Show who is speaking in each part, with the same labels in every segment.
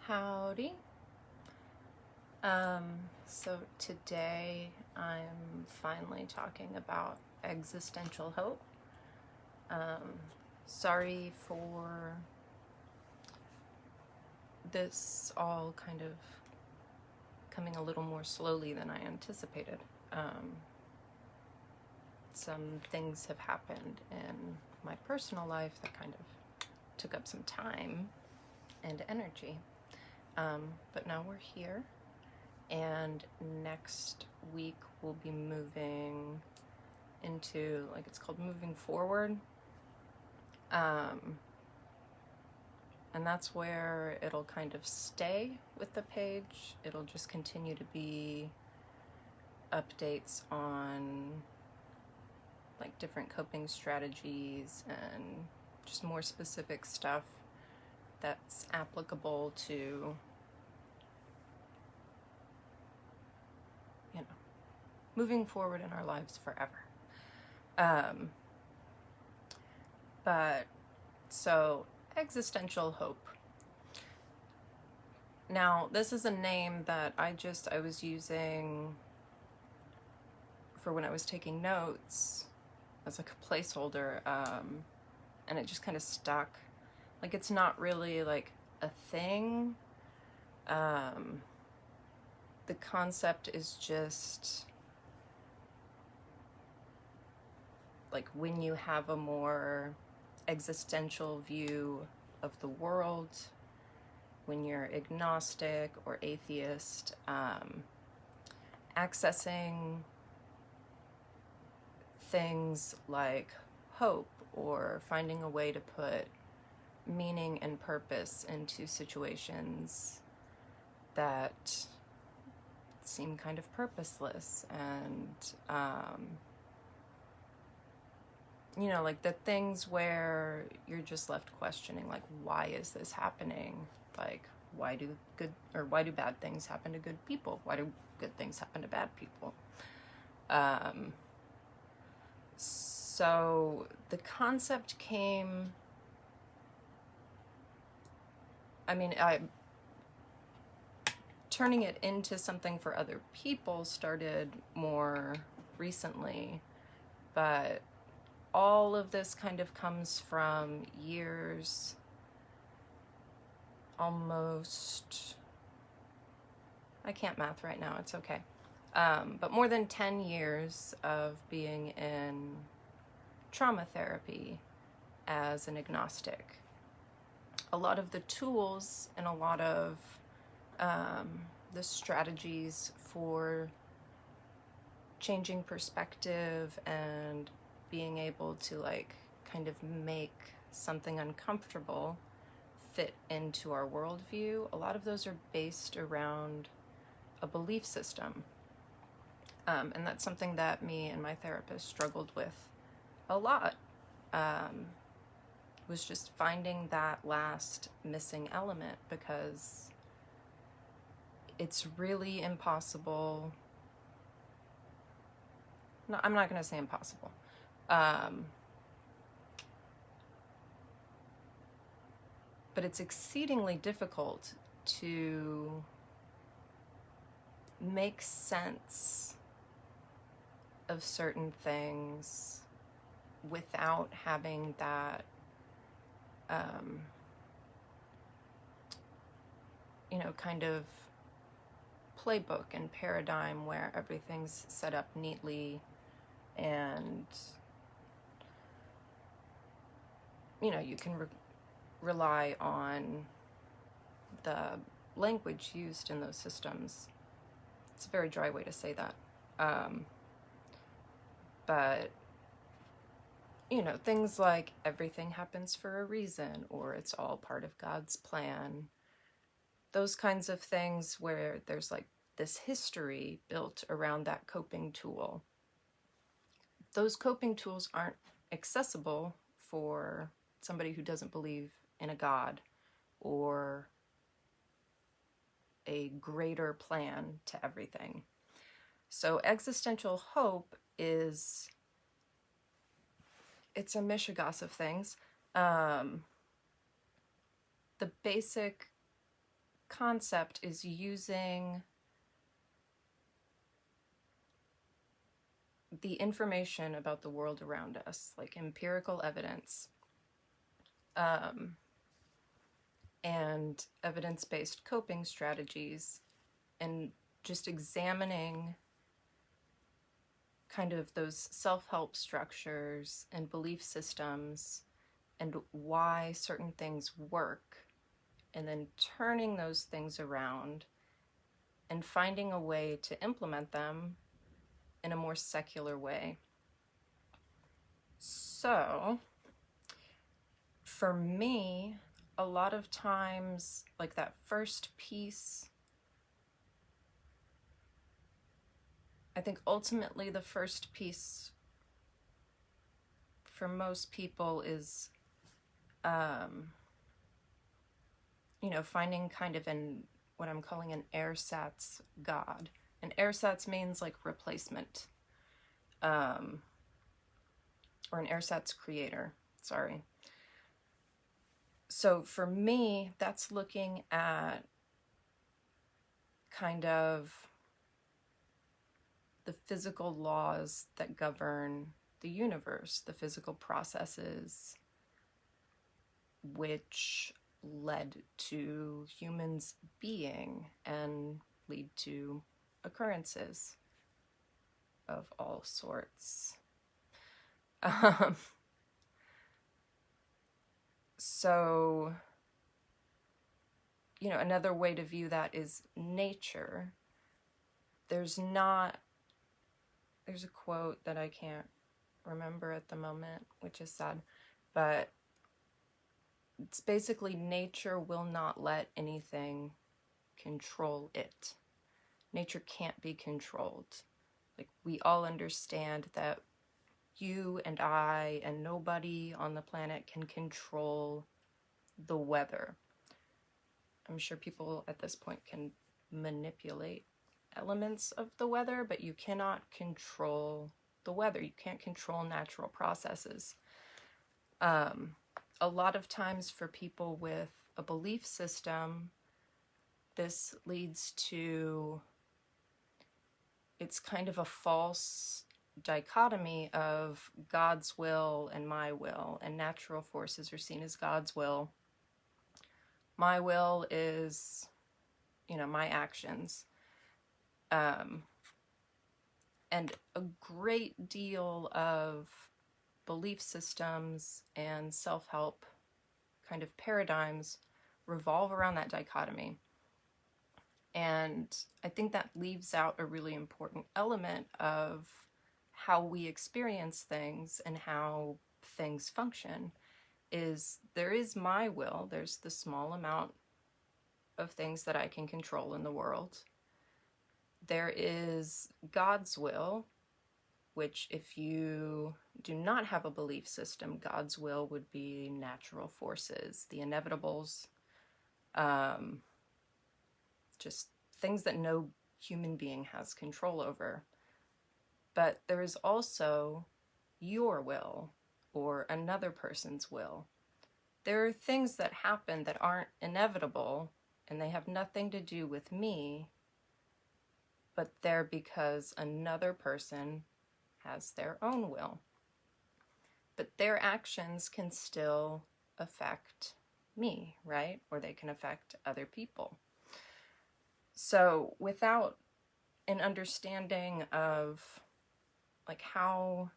Speaker 1: Howdy. So today I'm finally talking about existential hope. Sorry for this all kind of coming a little more slowly than I anticipated. Some things have happened in my personal life that kind of took up some time and energy. But now we're here, and next week we'll be moving into, like, it's called moving forward. And that's where it'll kind of stay with the page. It'll just continue to be updates on like different coping strategies and just more specific stuff that's applicable to, you know, moving forward in our lives forever. But so existential hope. Now, this is a name that I was using for when I was taking notes as like a placeholder, and it just kind of stuck. Like, it's not really like a thing. The concept is just like when you have a more existential view of the world, when you're agnostic or atheist, accessing things like hope or finding a way to put meaning and purpose into situations that seem kind of purposeless, and you know, like the things where you're just left questioning, like, why is this happening? Like, why do bad things happen to good people? Why do good things happen to bad people? So the concept came, turning it into something for other people started more recently, but all of this kind of comes from years, almost, I can't math right now, it's okay, but more than 10 years of being in trauma therapy as an agnostic. A lot of the tools and a lot of the strategies for changing perspective and being able to like kind of make something uncomfortable fit into our worldview, a lot of those are based around a belief system. And that's something that me and my therapist struggled with a lot. Was just finding that last missing element, because it's really impossible. No, I'm not going to say impossible. But it's exceedingly difficult to make sense of certain things without having that, you know, kind of playbook and paradigm where everything's set up neatly and, you know, you can rely on the language used in those systems. It's a very dry way to say that. But, you know, things like everything happens for a reason, or it's all part of God's plan. Those kinds of things where there's like this history built around that coping tool. Those coping tools aren't accessible for somebody who doesn't believe in a God or a greater plan to everything. So existential hope is, it's a mishigas of things. The basic concept is using the information about the world around us, like empirical evidence, and evidence-based coping strategies, and just examining kind of those self-help structures and belief systems and why certain things work, and then turning those things around and finding a way to implement them in a more secular way. So, for me, a lot of times, like that first piece, I think ultimately the first piece for most people is, finding kind of what I'm calling an ersatz God. An ersatz means like replacement, or an ersatz creator, sorry. So for me, that's looking at kind of the physical laws that govern the universe, the physical processes which led to humans being and lead to occurrences of all sorts. So, another way to view that is nature. There's a quote that I can't remember at the moment, which is sad, but it's basically nature will not let anything control it. Nature can't be controlled. Like, we all understand that you and I and nobody on the planet can control the weather. I'm sure people at this point can manipulate elements of the weather, but you cannot control the weather. You can't control natural processes. A lot of times for people with a belief system, this leads to, it's kind of a false dichotomy of God's will and my will, and natural forces are seen as God's will. My will is, my actions. And a great deal of belief systems and self-help kind of paradigms revolve around that dichotomy. And I think that leaves out a really important element of how we experience things and how things function. Is there is my will, there's the small amount of things that I can control in the world. There is God's will, which if you do not have a belief system, God's will would be natural forces, the inevitables, just things that no human being has control over. But there is also your will or another person's will. There are things that happen that aren't inevitable and they have nothing to do with me, but they're because another person has their own will. But their actions can still affect me, right? Or they can affect other people. So without an understanding of like how,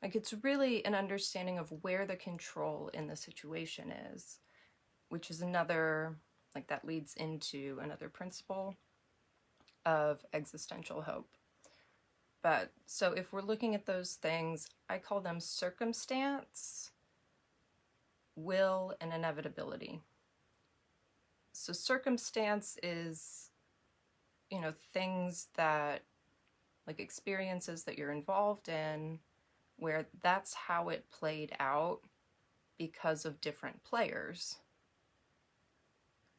Speaker 1: like it's really an understanding of where the control in the situation is, which is another, like that leads into another principle of existential hope. But so if we're looking at those things, I call them circumstance, will, and inevitability. So circumstance is, things that, like experiences that you're involved in, where that's how it played out because of different players.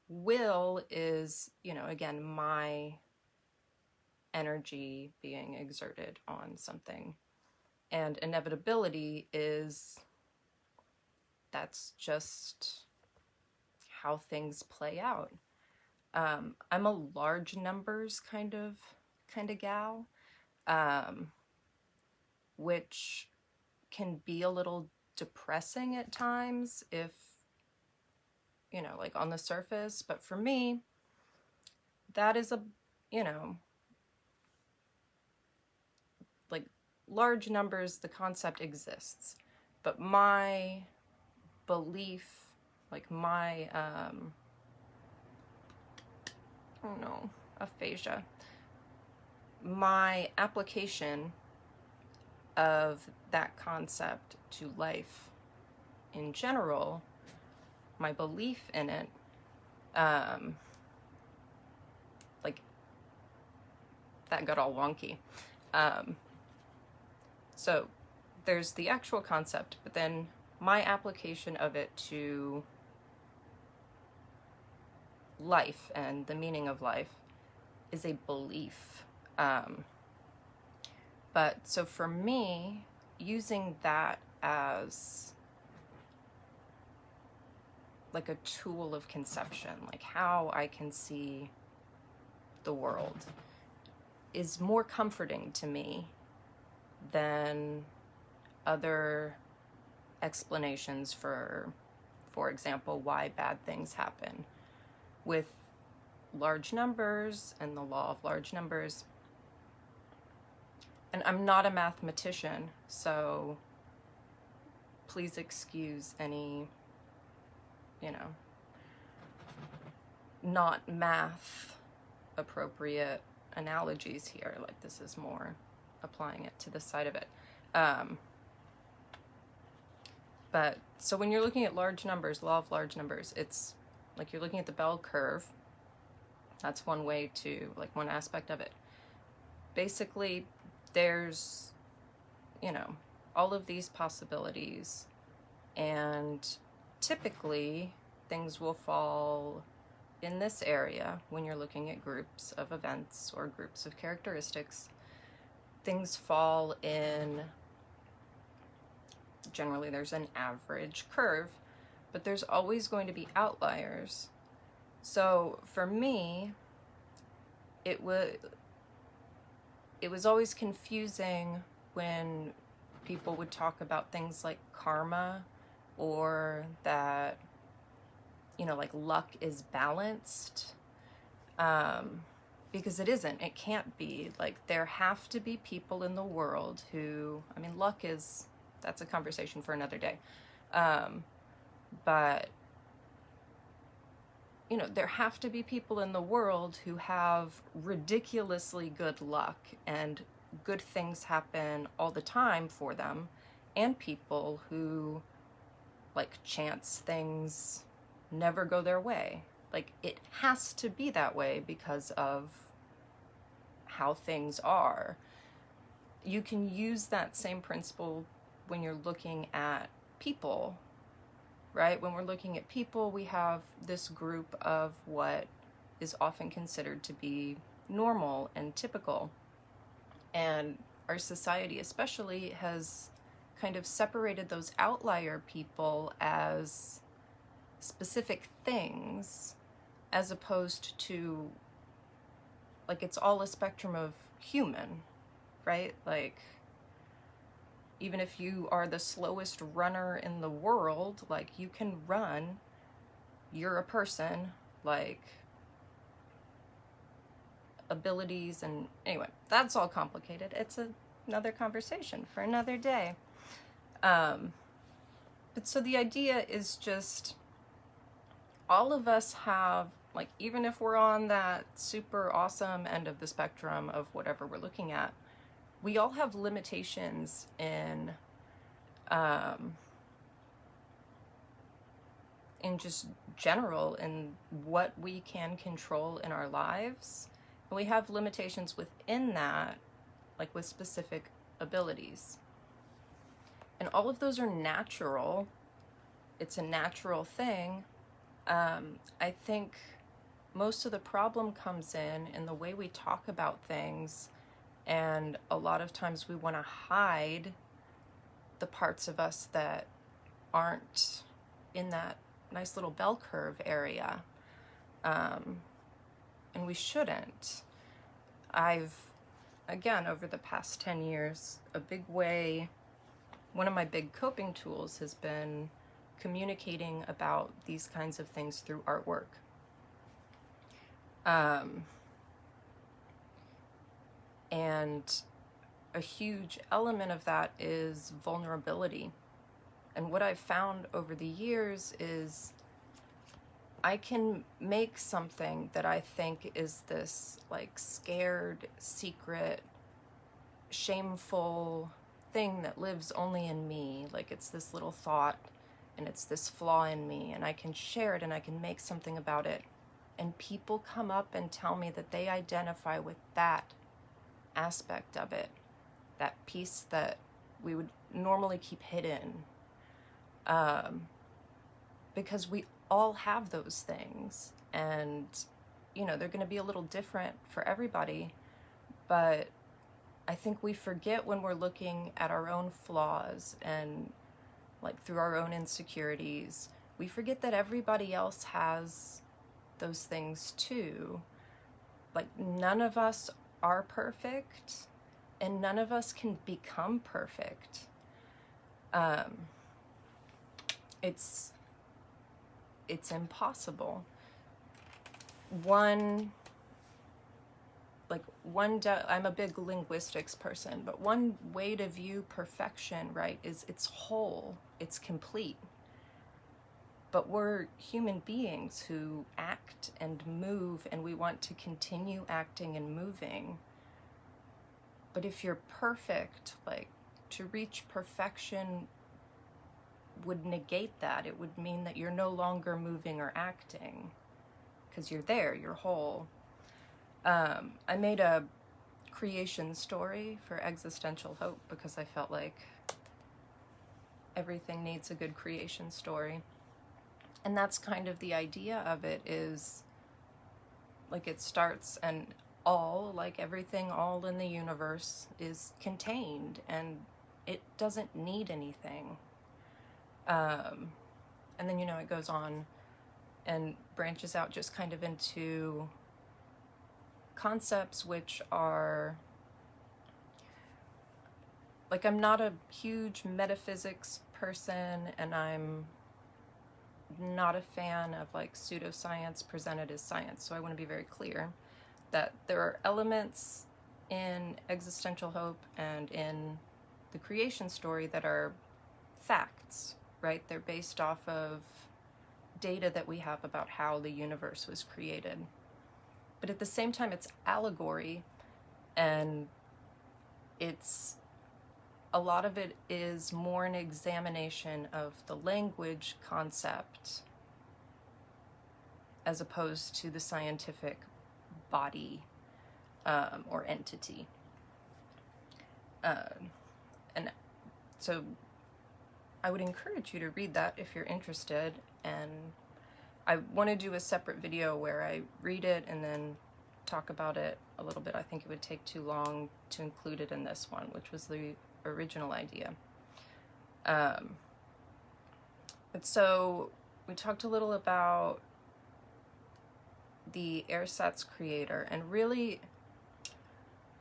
Speaker 1: Will is, again, my energy being exerted on something. And inevitability is that's just how things play out. I'm a large numbers kind of gal, which can be a little depressing at times if, you know, like on the surface. But for me, that is a, you know, like large numbers, the concept exists. But my belief, like my, I don't know, aphasia, my application of that concept to life in general, my belief in it, like that got all wonky. So there's the actual concept, but then my application of it to life and the meaning of life is a belief. But so for me, using that as like a tool of conception, like how I can see the world, is more comforting to me than other explanations for example, why bad things happen. With large numbers and the law of large numbers, and I'm not a mathematician, so please excuse any, you know, not math appropriate analogies here. Like, this is more applying it to the side of it. But so when you're looking at large numbers, law of large numbers, it's like you're looking at the bell curve. That's one way to, like, one aspect of it. Basically, there's, you know, all of these possibilities, and typically things will fall in this area when you're looking at groups of events or groups of characteristics. Things fall in, generally there's an average curve, but there's always going to be outliers. So for me, it was always confusing when people would talk about things like karma, or that, you know, like luck is balanced, because it isn't. It can't be. Like, there have to be people in the world who, I mean, luck is, that's a conversation for another day. But, you know, there have to be people in the world who have ridiculously good luck and good things happen all the time for them, and people who, like, chance things never go their way. Like, it has to be that way because of how things are. You can use that same principle when you're looking at people, right? When we're looking at people, we have this group of what is often considered to be normal and typical. And our society especially has kind of separated those outlier people as specific things, as opposed to, like, it's all a spectrum of human, right? Like, even if you are the slowest runner in the world, like, you can run, you're a person, like, abilities, and anyway, that's all complicated. It's another conversation for another day. But so the idea is just, all of us have, like, even if we're on that super awesome end of the spectrum of whatever we're looking at, we all have limitations in just general, in what we can control in our lives. And we have limitations within that, like with specific abilities. And all of those are natural. It's a natural thing. I think most of the problem comes in the way we talk about things, and a lot of times we want to hide the parts of us that aren't in that nice little bell curve area. And we shouldn't. Again, over the past 10 years, one of my big coping tools has been communicating about these kinds of things through artwork. And a huge element of that is vulnerability. And what I've found over the years is I can make something that I think is this like scared, secret, shameful thing that lives only in me. Like it's this little thought and it's this flaw in me, and I can share it and I can make something about it. And people come up and tell me that they identify with that aspect of it, that piece that we would normally keep hidden. Because we all have those things, and they're going to be a little different for everybody, but I think we forget when we're looking at our own flaws and like through our own insecurities, we forget that everybody else has those things too. Like none of us are perfect, and none of us can become perfect. It's impossible. I'm a big linguistics person, but one way to view perfection, right, is it's whole, it's complete. But we're human beings who act and move, and we want to continue acting and moving. But if you're perfect, like to reach perfection would negate that. It would mean that you're no longer moving or acting, because you're there, you're whole. I made a creation story for Existential Hope because I felt like everything needs a good creation story. And that's kind of the idea of it, is like it starts and everything all in the universe is contained and it doesn't need anything. And then, it goes on and branches out just kind of into concepts which are, like, I'm not a huge metaphysics person, and I'm not a fan of like pseudoscience presented as science. So I want to be very clear that there are elements in Existential Hope and in the creation story that are facts, right? They're based off of data that we have about how the universe was created. But at the same time, it's allegory, and a lot of it is more an examination of the language concept as opposed to the scientific body or entity. And so I would encourage you to read that if you're interested, and I want to do a separate video where I read it and then talk about it a little bit. I think it would take too long to include it in this one, which was the original idea. But so we talked a little about the ersatz creator, and really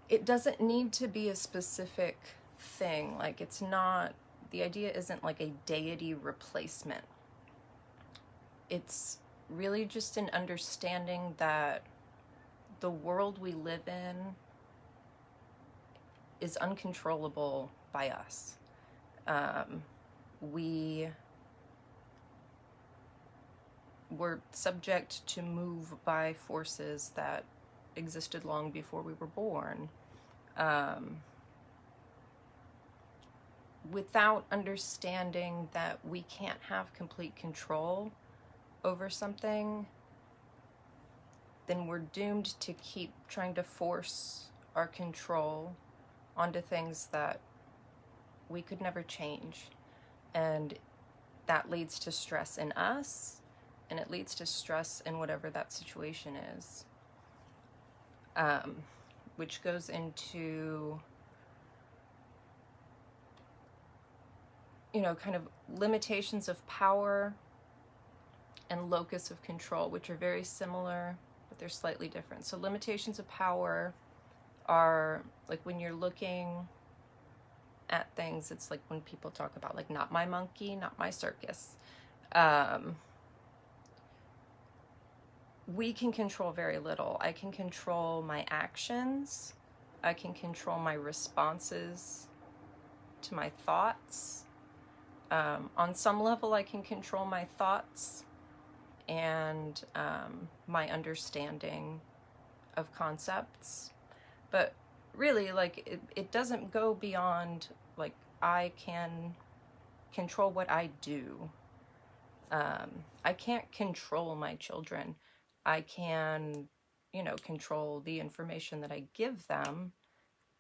Speaker 1: it doesn't need to be a specific thing. Like, it's not, the idea isn't like a deity replacement. It's really just an understanding that the world we live in is uncontrollable by us. We're subject to move by forces that existed long before we were born. Without understanding that we can't have complete control over something, then we're doomed to keep trying to force our control onto things that we could never change. And that leads to stress in us, and it leads to stress in whatever that situation is. Which goes into, kind of limitations of power and locus of control, which are very similar, but they're slightly different. So limitations of power are like when you're looking at things, it's like when people talk about like, not my monkey, not my circus. We can control very little. I can control my actions. I can control my responses to my thoughts. On some level, I can control my thoughts and my understanding of concepts. But really, like, it doesn't go beyond, like, I can control what I do. I can't control my children. I can, control the information that I give them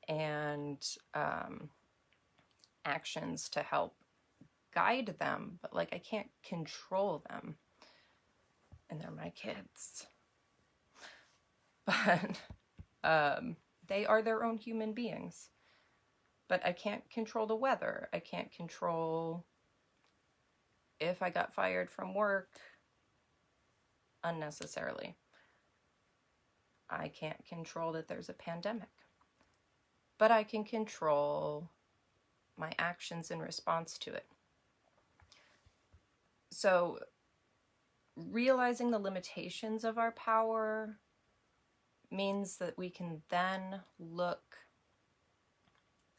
Speaker 1: and actions to help guide them, but like I can't control them. And they're my kids. But they are their own human beings. But I can't control the weather. I can't control if I got fired from work unnecessarily. I can't control that there's a pandemic. But I can control my actions in response to it. So realizing the limitations of our power means that we can then look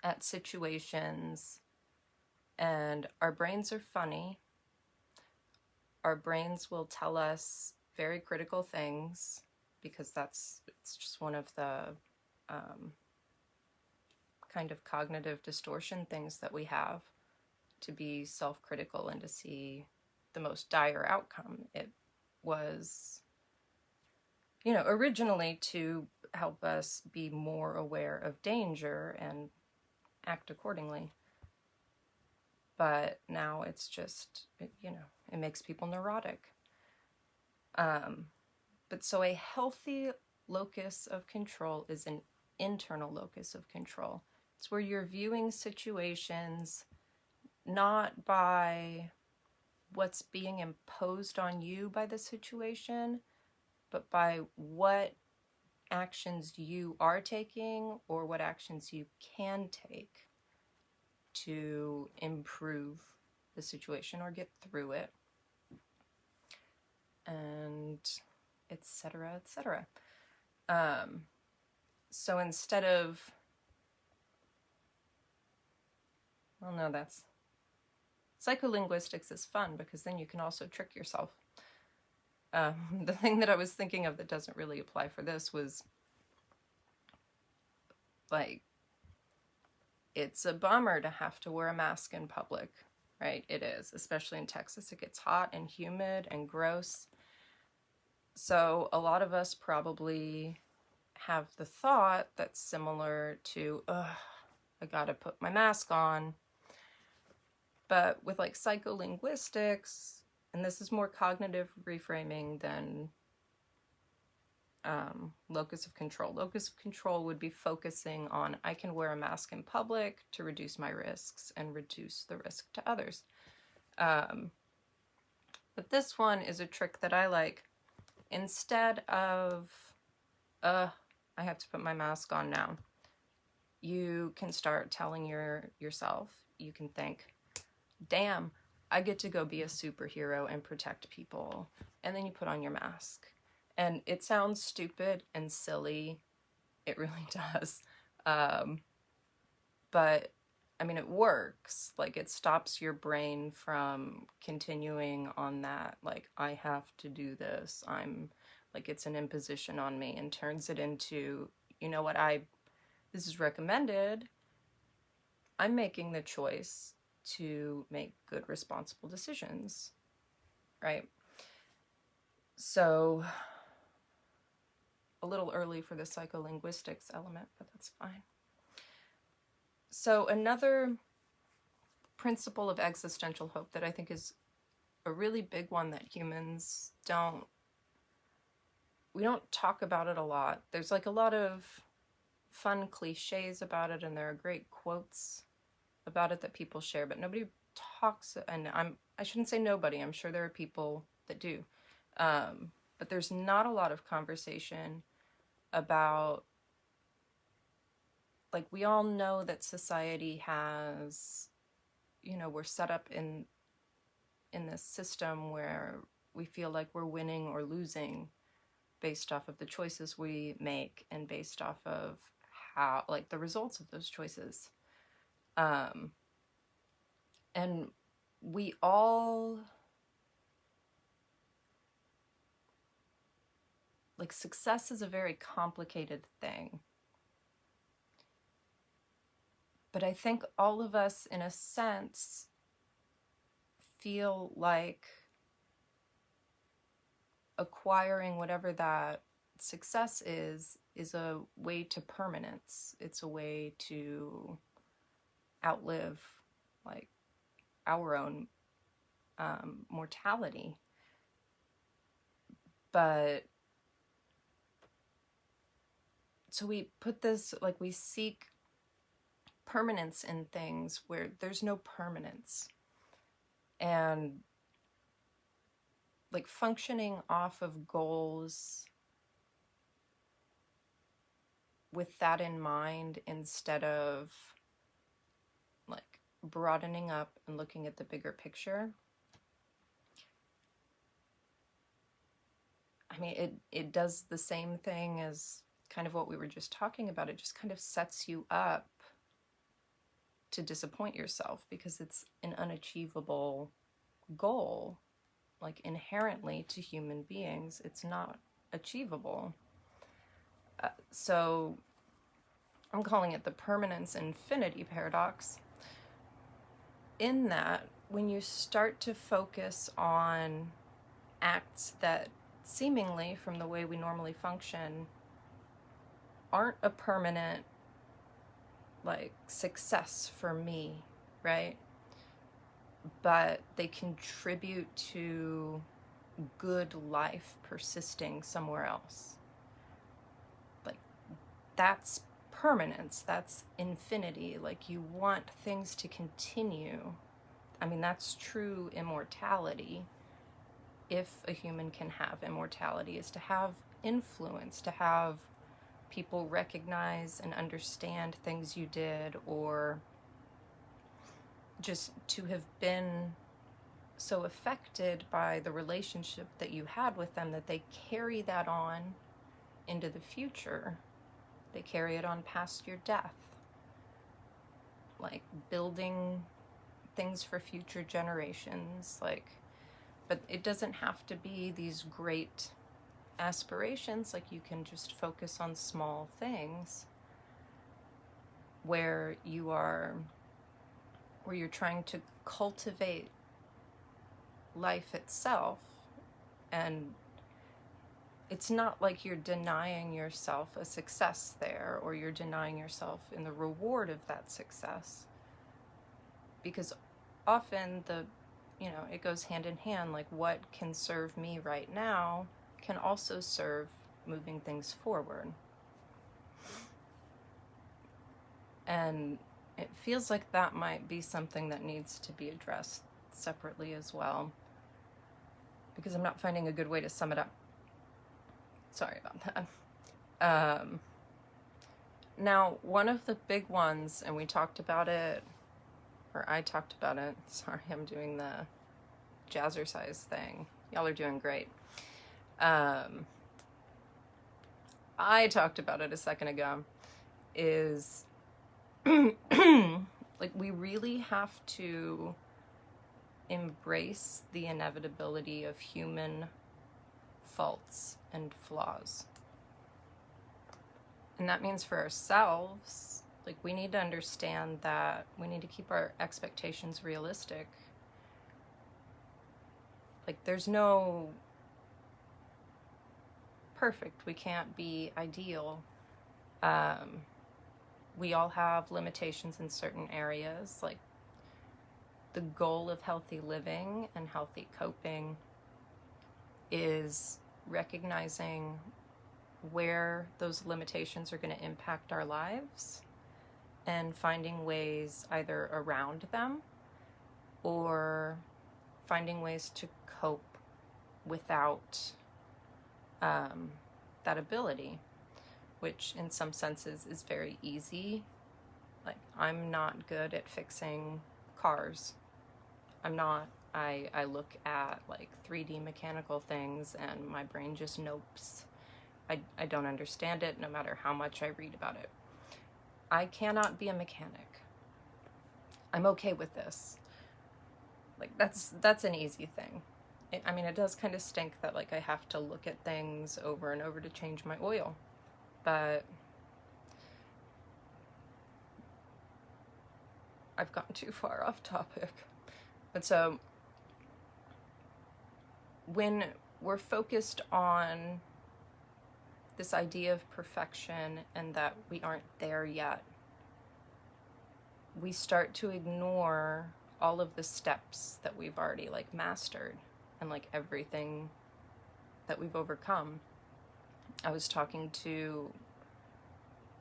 Speaker 1: at situations, and our brains are funny. Our brains will tell us very critical things because it's just one of the kind of cognitive distortion things that we have, to be self-critical and to see the most dire outcome. It was, originally to help us be more aware of danger and act accordingly. But now it's just, it makes people neurotic. But so a healthy locus of control is an internal locus of control. It's where you're viewing situations not by what's being imposed on you by the situation, but by what actions you are taking or what actions you can take to improve the situation or get through it, and et cetera, et cetera. So instead of, well, no, that's, psycholinguistics is fun because then you can also trick yourself. The thing that I was thinking of that doesn't really apply for this was, like, it's a bummer to have to wear a mask in public, right? It is, especially in Texas. It gets hot and humid and gross. So a lot of us probably have the thought that's similar to, I gotta put my mask on. But with like psycholinguistics, and this is more cognitive reframing than locus of control. Locus of control would be focusing on, I can wear a mask in public to reduce my risks and reduce the risk to others. But this one is a trick that I like. Instead of, I have to put my mask on now, you can start telling yourself, you can think, damn, I get to go be a superhero and protect people. And then you put on your mask. And it sounds stupid and silly. It really does. But, I mean, it works. Like, it stops your brain from continuing on that, like, I have to do this. Like, it's an imposition on me, and turns it into, you know what, this is recommended. I'm making the choice to make good, responsible decisions, right? So, a little early for the psycholinguistics element, but that's fine. So another principle of existential hope that I think is a really big one that humans we don't talk about it a lot. There's like a lot of fun cliches about it, and there are great quotes about it that people share, but nobody talks, and I shouldn't say nobody, I'm sure there are people that do. But there's not a lot of conversation about, like, we all know that society has, we're set up in this system where we feel like we're winning or losing based off of the choices we make and based off of how, like, the results of those choices. And we all, like, success is a very complicated thing. But I think all of us, in a sense, feel like acquiring whatever that success is a way to permanence. It's a way to outlive, like, our own mortality. But so we put this, like, we seek permanence in things where there's no permanence. And, like, functioning off of goals with that in mind instead of, like, broadening up and looking at the bigger picture. I mean, it does the same thing as kind of what we were just talking about. It just kind of sets you up to disappoint yourself because it's an unachievable goal. Like, inherently to human beings, it's not achievable. So I'm calling it the permanence infinity paradox. In that, when you start to focus on acts that seemingly, from the way we normally function, aren't a permanent, like, success for me, right? But they contribute to good life persisting somewhere else. Like, that's permanence, that's infinity. Like, you want things to continue. I mean, that's true immortality. If a human can have immortality, is to have influence, to have people recognize and understand things you did, or just to have been so affected by the relationship that you had with them that they carry that on into the future. They carry it on past your death. Like, building things for future generations, like, but it doesn't have to be these great aspirations. Like, you can just focus on small things where you're trying to cultivate life itself. And it's not like you're denying yourself a success there, or you're denying yourself in the reward of that success, because often it goes hand in hand. Like, what can serve me right now can also serve moving things forward. And it feels like that might be something that needs to be addressed separately as well, because I'm not finding a good way to sum it up. Sorry about that. Now, one of the big ones, and we talked about it, or I talked about it, sorry, I'm doing the jazzercise thing. Y'all are doing great. I talked about it a second ago, is like, we really have to embrace the inevitability of human faults and flaws. And that means for ourselves, like, we need to understand that we need to keep our expectations realistic. Like, there's no perfect. We can't be ideal. We all have limitations in certain areas. Like, the goal of healthy living and healthy coping is recognizing where those limitations are going to impact our lives and finding ways either around them or finding ways to cope without that ability, which in some senses is very easy. Like, I'm not good at fixing cars. I'm not. I look at like 3D mechanical things and my brain just nopes. I don't understand it no matter how much I read about it. I cannot be a mechanic. I'm okay with this. Like, that's an easy thing. I mean, it does kind of stink that like I have to look at things over and over to change my oil, but I've gotten too far off topic. But so when we're focused on this idea of perfection and that we aren't there yet, we start to ignore all of the steps that we've already like mastered and like everything that we've overcome. I was talking to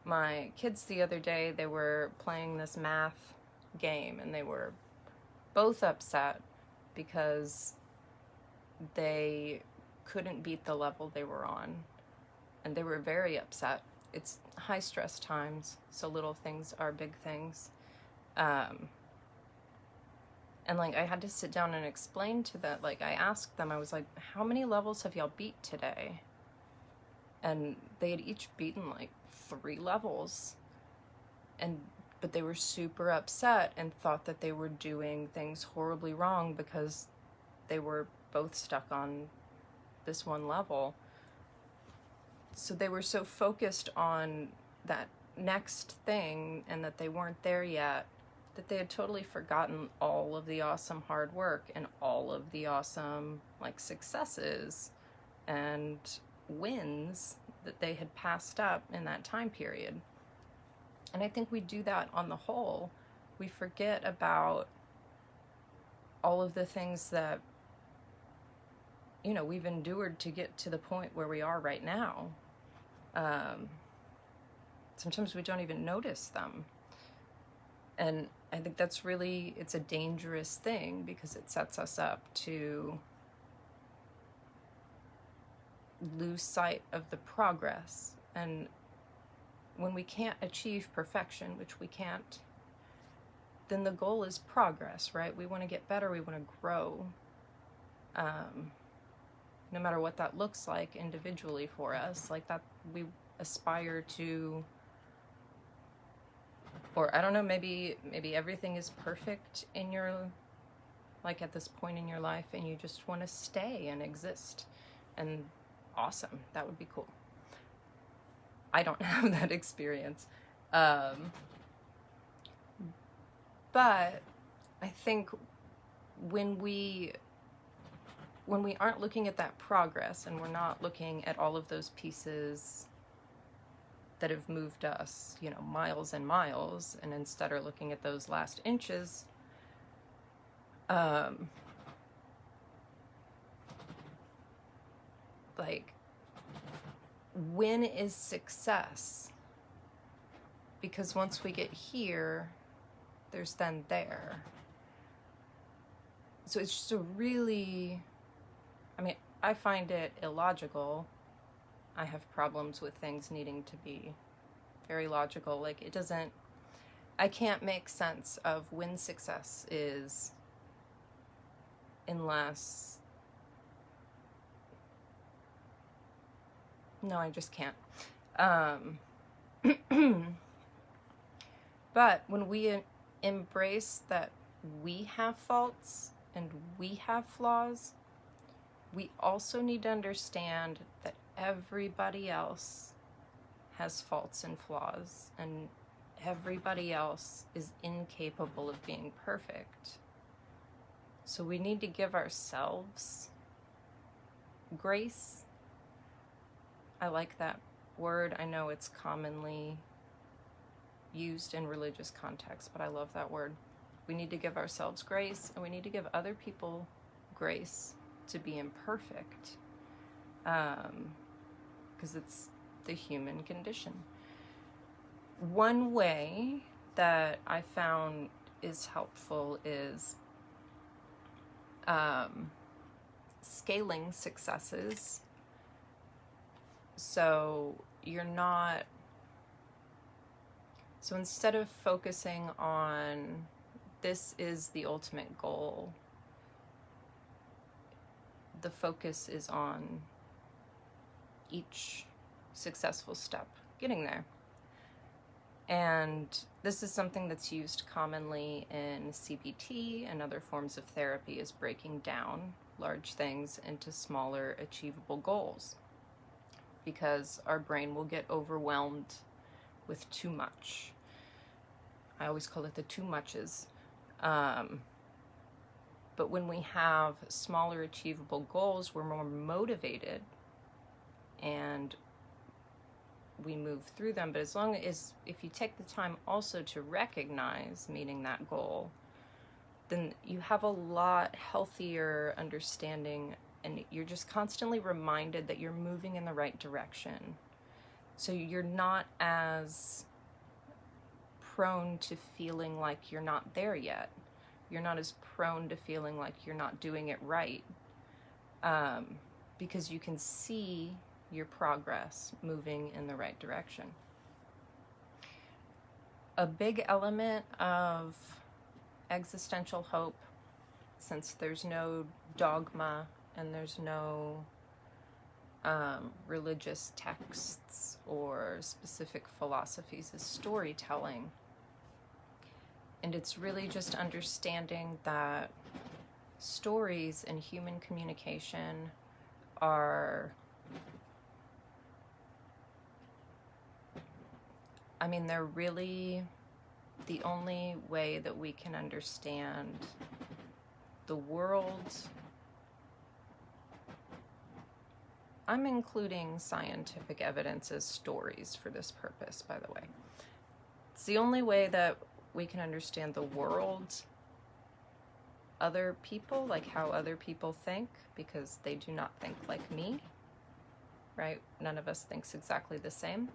Speaker 1: my kids the other day. They were playing this math game and they were both upset because they couldn't beat the level they were on, and they were very upset. It's high stress times, so little things are big things. And like I had to sit down and explain to them, like I asked them, I was like, how many levels have y'all beat today? And they had each beaten like 3 levels, but they were super upset and thought that they were doing things horribly wrong because they were both stuck on this one level. So they were so focused on that next thing and that they weren't there yet, that they had totally forgotten all of the awesome hard work and all of the awesome like successes and wins that they had passed up in that time period. And I think we do that on the whole. We forget about all of the things that, you know, we've endured to get to the point where we are right now. Sometimes we don't even notice them. And I think that's really, it's a dangerous thing because it sets us up to lose sight of the progress. And when we can't achieve perfection, which we can't, then the goal is progress, right? We want to get better, we want to grow. No matter what that looks like individually for us, like that we aspire to, or I don't know, maybe everything is perfect in your, like at this point in your life and you just want to stay and exist. And awesome, that would be cool. I don't have that experience. But I think when we aren't looking at that progress and we're not looking at all of those pieces that have moved us, you know, miles and miles, and instead are looking at those last inches, like, when is success? Because once we get here, there's then there. So it's just a really, I mean, I find it illogical. I have problems with things needing to be very logical. Like, it doesn't, I can't make sense of when success is unless, no, I just can't. But when we embrace that we have faults and we have flaws, we also need to understand that everybody else has faults and flaws, and everybody else is incapable of being perfect. So we need to give ourselves grace. I like that word. I know it's commonly used in religious contexts, but I love that word. We need to give ourselves grace, and we need to give other people grace to be imperfect, because it's the human condition. One way that I found is helpful is scaling successes. So you're not, so instead of focusing on this is the ultimate goal, the focus is on each successful step getting there. And this is something that's used commonly in CBT and other forms of therapy, is breaking down large things into smaller achievable goals, because our brain will get overwhelmed with too much. I always call it the too muches. But when we have smaller achievable goals, we're more motivated and we move through them. But as long as, if you take the time also to recognize meeting that goal, then you have a lot healthier understanding, and you're just constantly reminded that you're moving in the right direction. So you're not as prone to feeling like you're not there yet. You're not as prone to feeling like you're not doing it right, because you can see your progress moving in the right direction. A big element of existential hope, since there's no dogma and there's no religious texts or specific philosophies, is storytelling. And it's really just understanding that stories in human communication are, I mean, they're really the only way that we can understand the world. I'm including scientific evidence as stories for this purpose, by the way. It's the only way that we can understand the world, other people, like how other people think, because they do not think like me, right? None of us thinks exactly the same,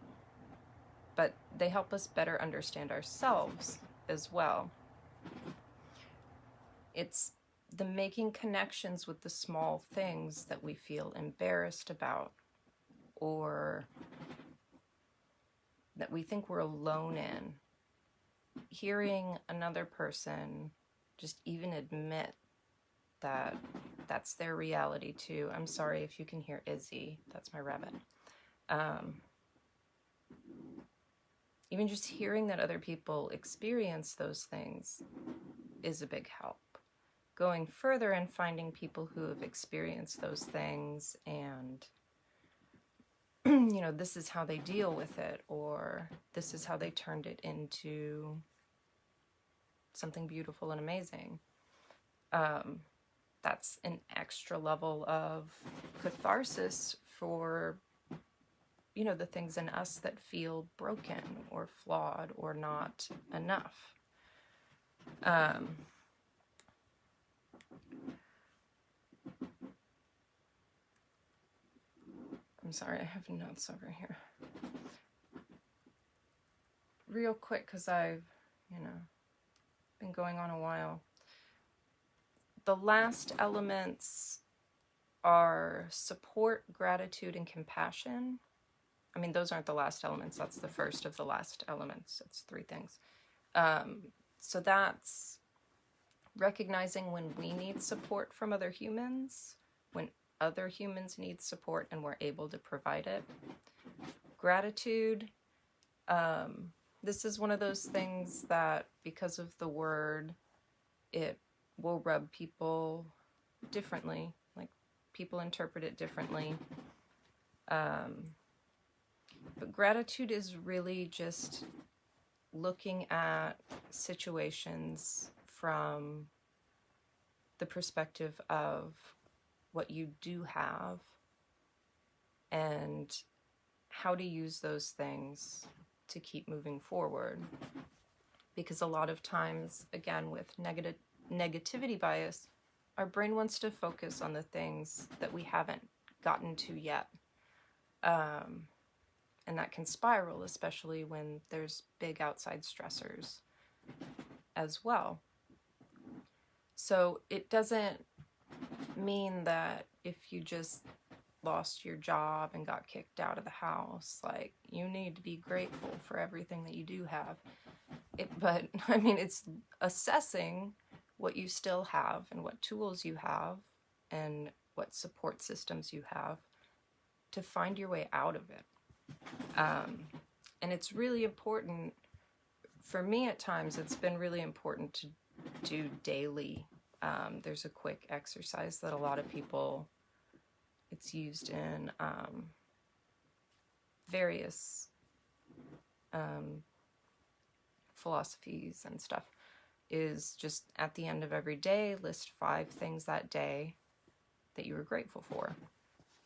Speaker 1: but they help us better understand ourselves as well. It's the making connections with the small things that we feel embarrassed about, or that we think we're alone in. Hearing another person just even admit that that's their reality too. I'm sorry if you can hear Izzy, that's my rabbit. Even just hearing that other people experience those things is a big help. Going further and finding people who have experienced those things and, you know, this is how they deal with it, or this is how they turned it into something beautiful and amazing. That's an extra level of catharsis for, you know, the things in us that feel broken or flawed or not enough. I'm sorry, I have notes over here. Real quick, because I've, you know, been going on a while. The last elements are support, gratitude, and compassion. I mean, those aren't the last elements. That's the first of the last elements. It's 3 things. So that's recognizing when we need support from other humans, when other humans need support and we're able to provide it. Gratitude. This is one of those things that, because of the word, it will rub people differently. Like, people interpret it differently. But gratitude is really just looking at situations from the perspective of what you do have and how to use those things to keep moving forward. Because a lot of times, again, with negativity bias, our brain wants to focus on the things that we haven't gotten to yet. And that can spiral, especially when there's big outside stressors as well. So it doesn't, mean that if you just lost your job and got kicked out of the house, like, you need to be grateful for everything that you do have. But I mean, it's assessing what you still have and what tools you have and what support systems you have to find your way out of it. And it's really important, for me at times, it's been really important to do daily. There's a quick exercise that a lot of people, it's used in various philosophies and stuff, is just at the end of every day, list 5 things that day that you were grateful for.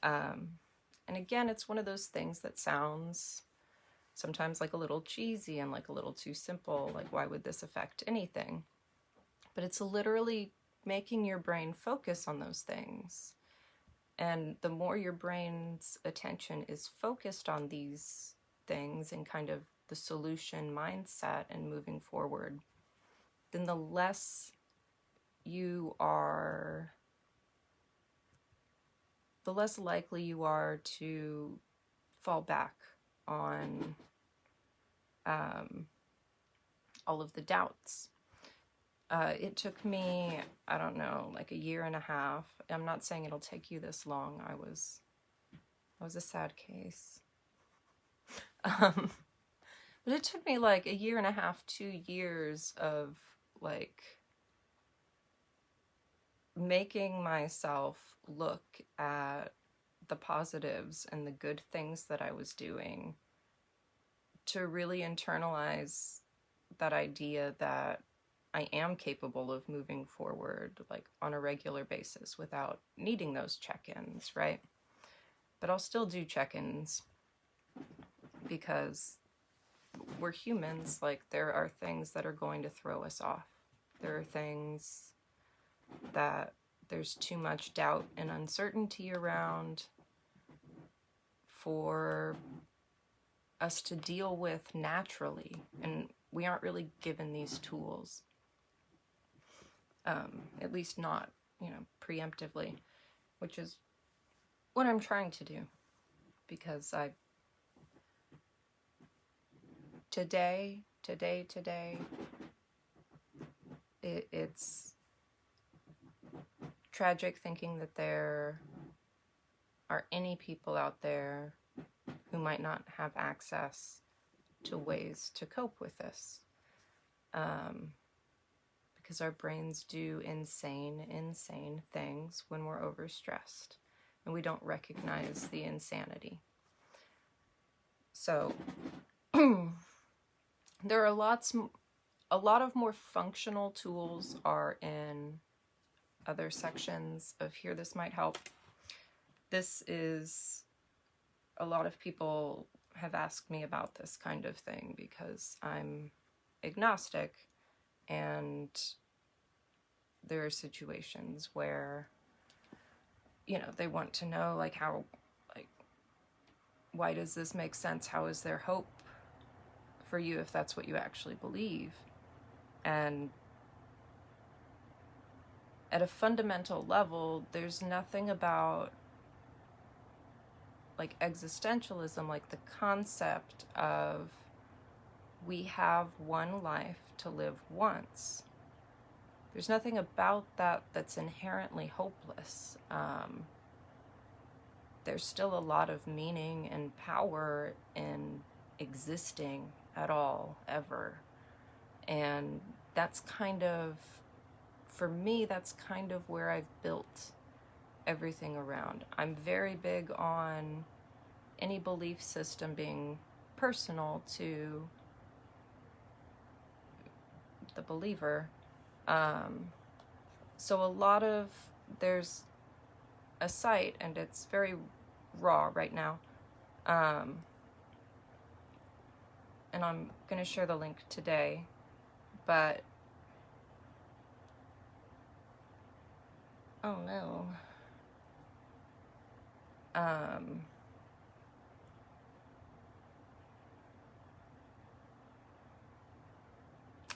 Speaker 1: And again, it's one of those things that sounds sometimes like a little cheesy and like a little too simple, like why would this affect anything? But it's literally making your brain focus on those things. And the more your brain's attention is focused on these things and kind of the solution mindset and moving forward, then the less likely you are to fall back on all of the doubts. It took me, I don't know, like a year and a half. I'm not saying it'll take you this long. I was a sad case. But it took me like a year and a half, 2 years of like making myself look at the positives and the good things that I was doing, to really internalize that idea that I am capable of moving forward like on a regular basis without needing those check-ins, right? But I'll still do check-ins because we're humans. Like, there are things that are going to throw us off. There are things that there's too much doubt and uncertainty around for us to deal with naturally, and we aren't really given these tools, at least not, preemptively, which is what I'm trying to do, because today, it's tragic thinking that there are any people out there who might not have access to ways to cope with this. Because our brains do insane things when we're overstressed, and we don't recognize the insanity. So there are a lot of more functional tools are in other sections of here. This might help. This is, a lot of people have asked me about this kind of thing because I'm agnostic, and there are situations where, they want to know, like, why does this make sense? How is there hope for you if that's what you actually believe? And at a fundamental level, there's nothing about like existentialism, like the concept of we have one life to live once. There's nothing about that that's inherently hopeless. There's still a lot of meaning and power in existing at all, ever. And that's kind of, for me, that's kind of where I've built everything around. I'm very big on any belief system being personal to the believer. So there's a site, and it's very raw right now, and I'm going to share the link today, but oh no,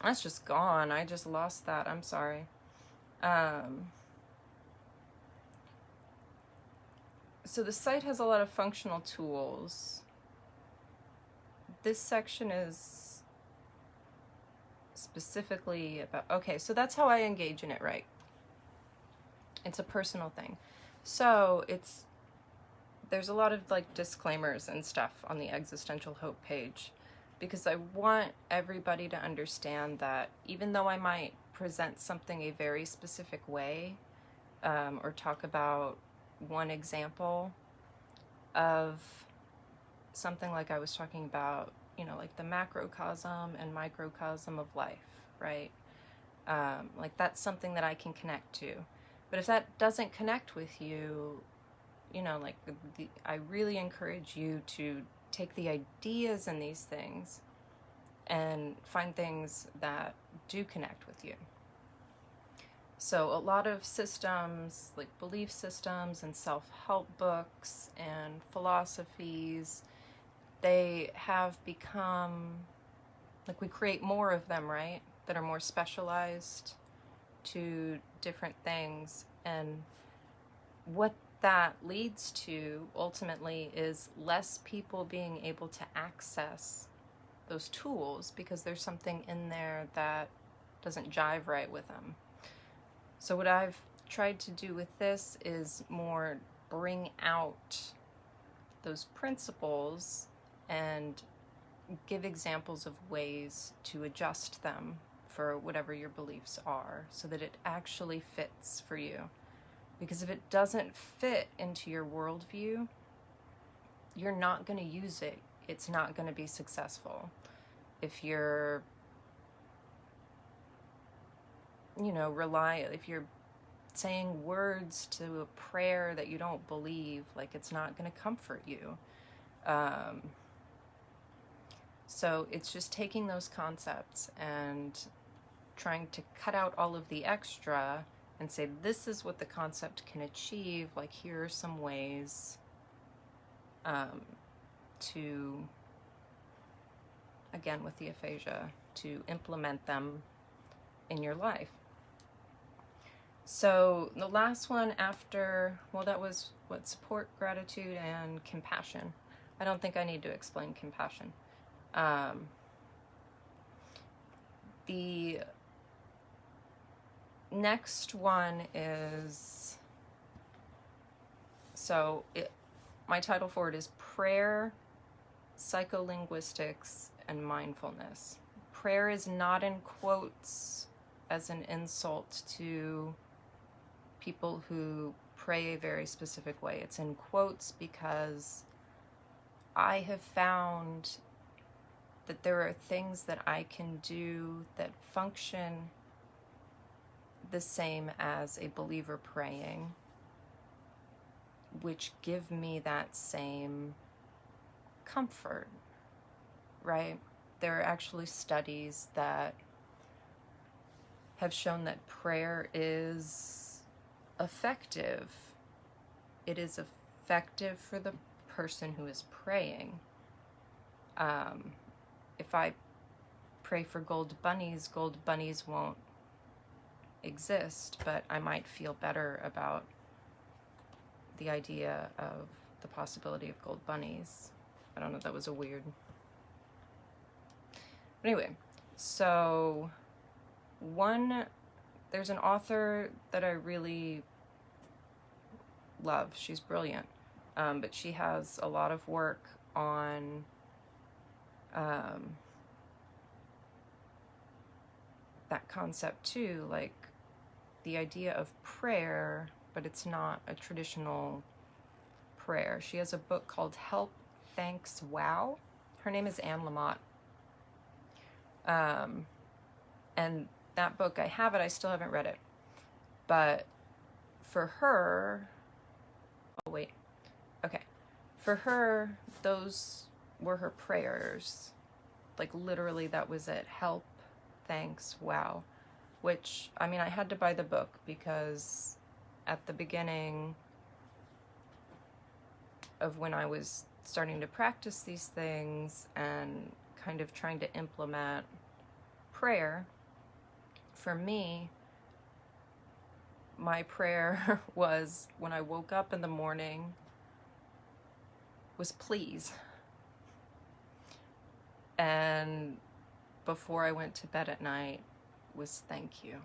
Speaker 1: that's just gone. I just lost that. I'm sorry. So the site has a lot of functional tools. This section is specifically about, okay, so that's how I engage in it, right? It's a personal thing. So there's a lot of like disclaimers and stuff on the Existential Hope page, because I want everybody to understand that even though I might present something a very specific way, or talk about one example of something, like I was talking about, you know, like the macrocosm and microcosm of life, right? Like that's something that I can connect to. But if that doesn't connect with you, you know, like I really encourage you to take the ideas in these things and find things that do connect with you. So a lot of systems, like belief systems and self-help books and philosophies, they have become, like, we create more of them, right? That are more specialized to different things. And what that leads to ultimately is less people being able to access those tools because there's something in there that doesn't jive right with them. So what I've tried to do with this is more bring out those principles and give examples of ways to adjust them for whatever your beliefs are, so that it actually fits for you. Because if it doesn't fit into your worldview, you're not going to use it. It's not going to be successful. If you're, you know, if you're saying words to a prayer that you don't believe, like, it's not going to comfort you. So it's just taking those concepts and trying to cut out all of the extra and say, this is what the concept can achieve. Like, here are some ways to, again, with the aphasia, to implement them in your life. So the last one after, well, that was what, support, gratitude, and compassion. I don't think I need to explain compassion. The next one is, so my title for it is Prayer, Psycholinguistics, and Mindfulness. Prayer is not in quotes as an insult to people who pray a very specific way. It's in quotes because I have found that there are things that I can do that function the same as a believer praying, which give me that same comfort, right? There are actually studies that have shown that prayer is effective. It is effective for the person who is praying. If I pray for gold bunnies won't exist, but I might feel better about the idea of the possibility of gold bunnies. I don't know, that was a weird. But anyway, so there's an author that I really love. She's brilliant, but she has a lot of work on that concept too, like the idea of prayer, but it's not a traditional prayer. She has a book called Help, Thanks, Wow. Her name is Anne Lamott. And that book, I have it, I still haven't read it. But for her, for her, those were her prayers. Like, literally, that was it. Help, thanks, wow. Which, I mean, I had to buy the book because at the beginning of when I was starting to practice these things and kind of trying to implement prayer, for me, my prayer was when I woke up in the morning, was please. And before I went to bed at night was thank you.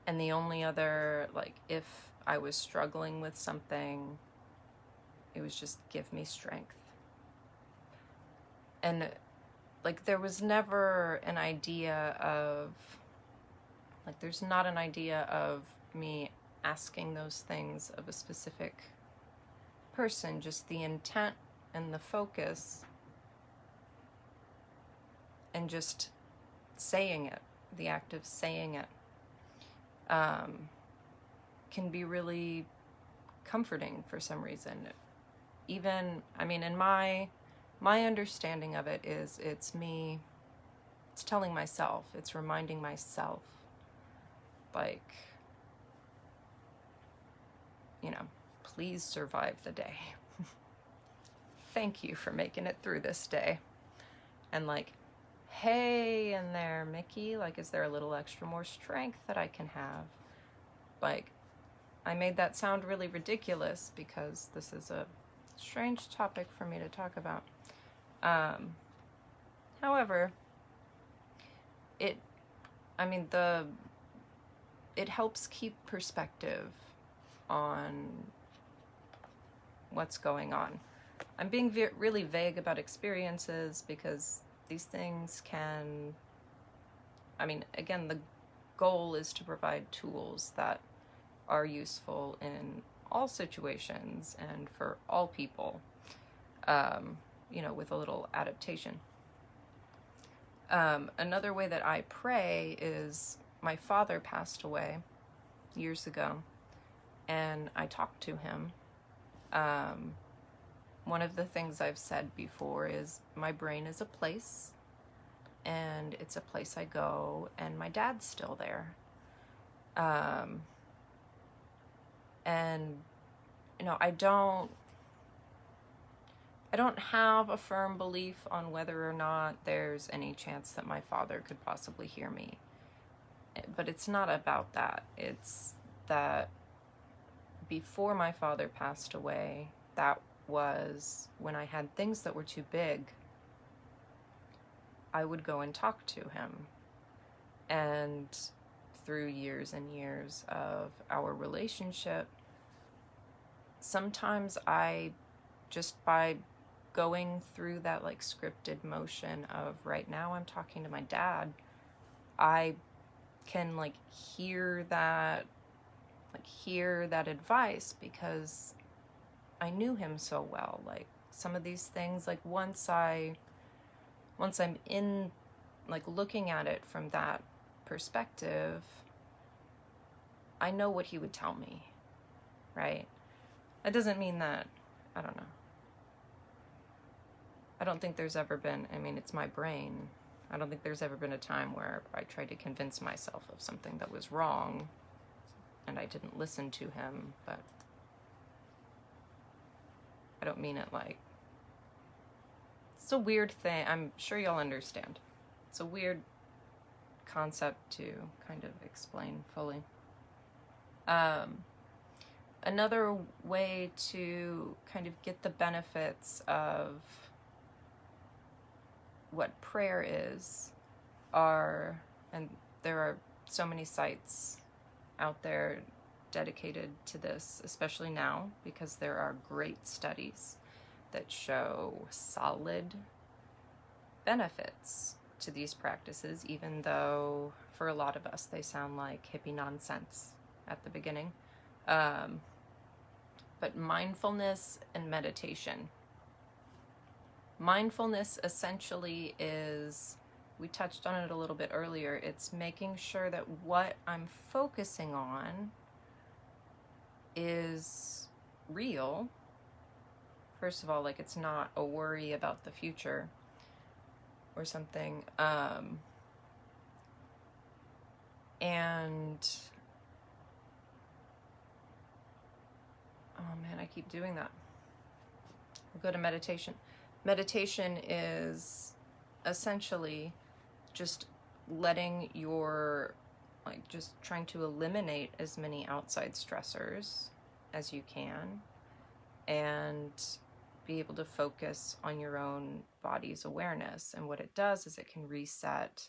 Speaker 1: And the only other, like, if I was struggling with something, it was just give me strength. And, like, there was never an idea of, like, there's not an idea of me asking those things of a specific person, just the intent and the focus and just saying it, the act of saying it, can be really comforting for some reason. Even, I mean, in my understanding of it is it's telling myself, it's reminding myself, like, you know, please survive the day. Thank you for making it through this day. And like, hey in there, Mickey, like, is there a little extra more strength that I can have? Like, I made that sound really ridiculous because this is a strange topic for me to talk about. However, it helps keep perspective on what's going on. I'm being really vague about experiences because these things can, I mean, again, the goal is to provide tools that are useful in all situations and for all people, you know, with a little adaptation. Another way that I pray is my father passed away years ago, and I talked to him. One of the things I've said before is my brain is a place, and it's a place I go, and my dad's still there. And, you know, I don't have a firm belief on whether or not there's any chance that my father could possibly hear me. But it's not about that. It's that before my father passed away, that was when I had things that were too big, I would go and talk to him. And through years and years of our relationship, sometimes I, just by going through that like scripted motion of right now I'm talking to my dad, I can like hear that advice because I knew him so well. Like some of these things, like once I'm in, like looking at it from that perspective, I know what he would tell me, right? That doesn't mean that, I don't know. I don't think there's ever been, I mean, it's my brain. I don't think there's ever been a time where I tried to convince myself of something that was wrong and I didn't listen to him, but I don't mean it like, it's a weird thing. I'm sure you'll understand. It's a weird concept to kind of explain fully. Another way to kind of get the benefits of what prayer is and there are so many sites out there dedicated to this, especially now, because there are great studies that show solid benefits to these practices, even though for a lot of us they sound like hippie nonsense at the beginning. But mindfulness and meditation. Mindfulness essentially is, we touched on it a little bit earlier, it's making sure that what I'm focusing on is real. First of all, like it's not a worry about the future or something. And oh man, I keep doing that. We'll go to meditation. Meditation is essentially just letting just trying to eliminate as many outside stressors as you can and be able to focus on your own body's awareness. And what it does is it can reset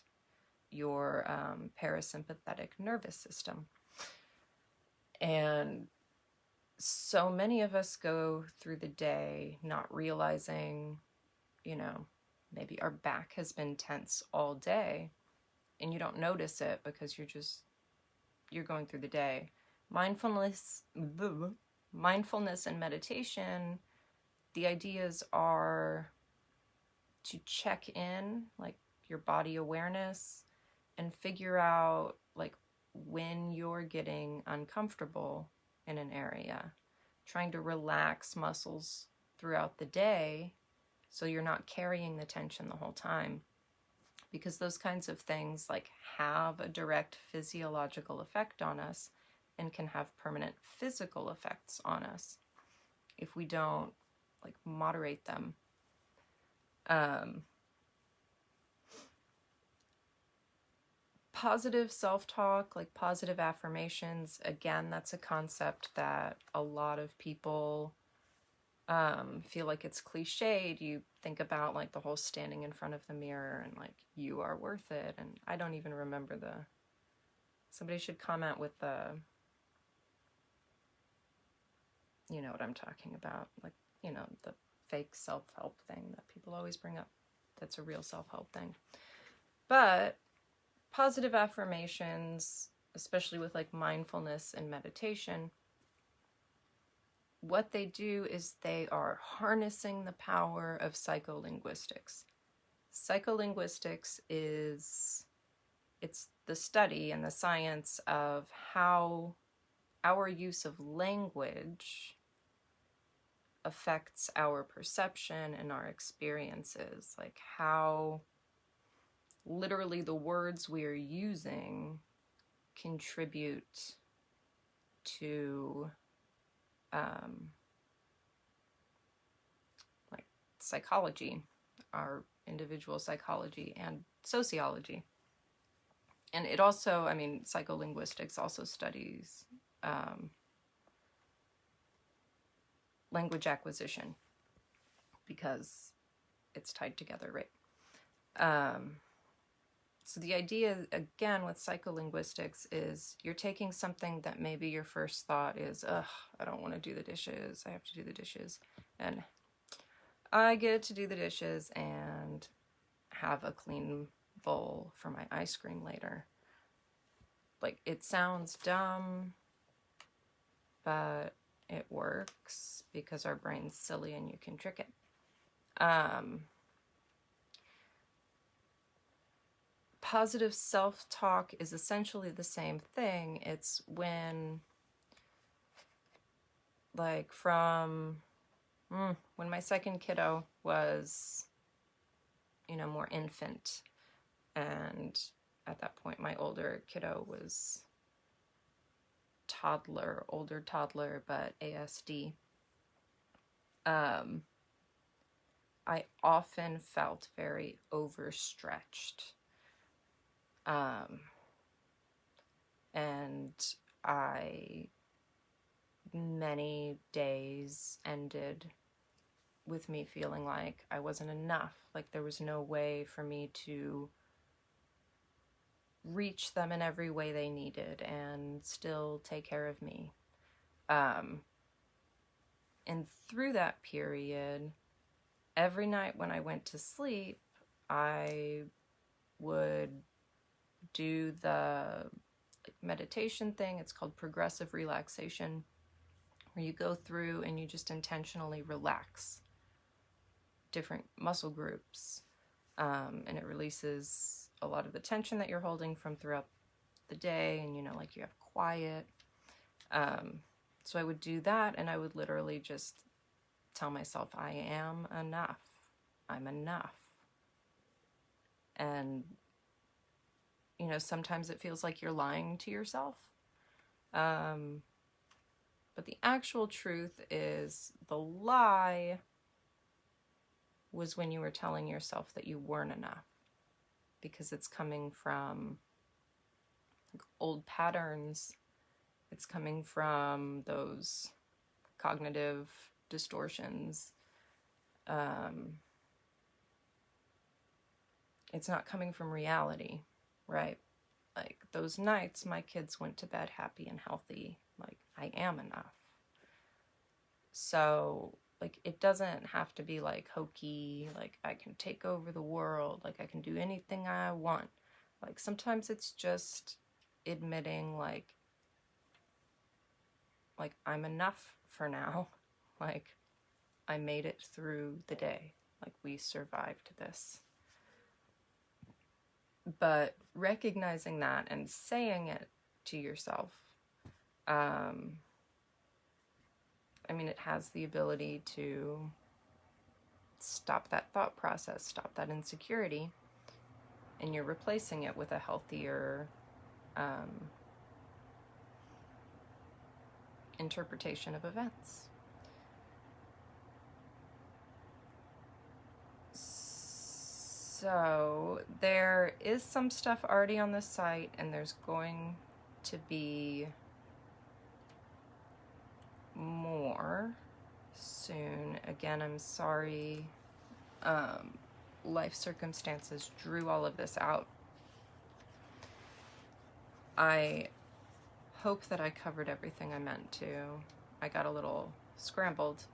Speaker 1: your parasympathetic nervous system. And so many of us go through the day not realizing, maybe our back has been tense all day and you don't notice it because you're going through the day. Mindfulness and meditation, the ideas are to check in, like your body awareness, and figure out like when you're getting uncomfortable in an area, trying to relax muscles throughout the day so you're not carrying the tension the whole time. Because those kinds of things like have a direct physiological effect on us and can have permanent physical effects on us if we don't like moderate them. Positive self-talk, like positive affirmations, again, that's a concept that a lot of people feel like it's cliched. You think about like the whole standing in front of the mirror and like, you are worth it. And I don't even remember somebody should comment with you know what I'm talking about. Like, the fake self-help thing that people always bring up. That's a real self-help thing. But positive affirmations, especially with like mindfulness and meditation, what they do is they are harnessing the power of psycholinguistics. Psycholinguistics it's the study and the science of how our use of language affects our perception and our experiences, like how literally the words we are using contribute to like psychology, our individual psychology and sociology. And it also, psycholinguistics also studies language acquisition because it's tied together, right? So the idea, again, with psycholinguistics is you're taking something that maybe your first thought is, I don't want to do the dishes. I have to do the dishes. And I get to do the dishes and have a clean bowl for my ice cream later. Like, it sounds dumb, but it works because our brain's silly and you can trick it. Positive self-talk is essentially the same thing. It's when, like, from when my second kiddo was, more infant, and at that point my older kiddo was older toddler, but ASD. I often felt very overstretched. And many days ended with me feeling like I wasn't enough, like there was no way for me to reach them in every way they needed and still take care of me. And through that period, every night when I went to sleep, I would do the meditation thing. It's called progressive relaxation, where you go through and you just intentionally relax different muscle groups, and it releases a lot of the tension that you're holding from throughout the day, and you have quiet. So I would do that, and I would literally just tell myself, I am enough. I'm enough. And sometimes it feels like you're lying to yourself. But the actual truth is the lie was when you were telling yourself that you weren't enough, because it's coming from old patterns. It's coming from those cognitive distortions. It's not coming from reality, right? Like, those nights my kids went to bed happy and healthy, like, I am enough. So, like, it doesn't have to be, like, hokey, like, I can take over the world, like, I can do anything I want. Like, sometimes it's just admitting, like, I'm enough for now. Like, I made it through the day. Like, we survived this. But recognizing that and saying it to yourself, I mean, it has the ability to stop that thought process, stop that insecurity, and you're replacing it with a healthier interpretation of events. So there is some stuff already on the site, and there's going to be more soon. Again, I'm sorry, life circumstances drew all of this out. I hope that I covered everything I meant to. I got a little scrambled.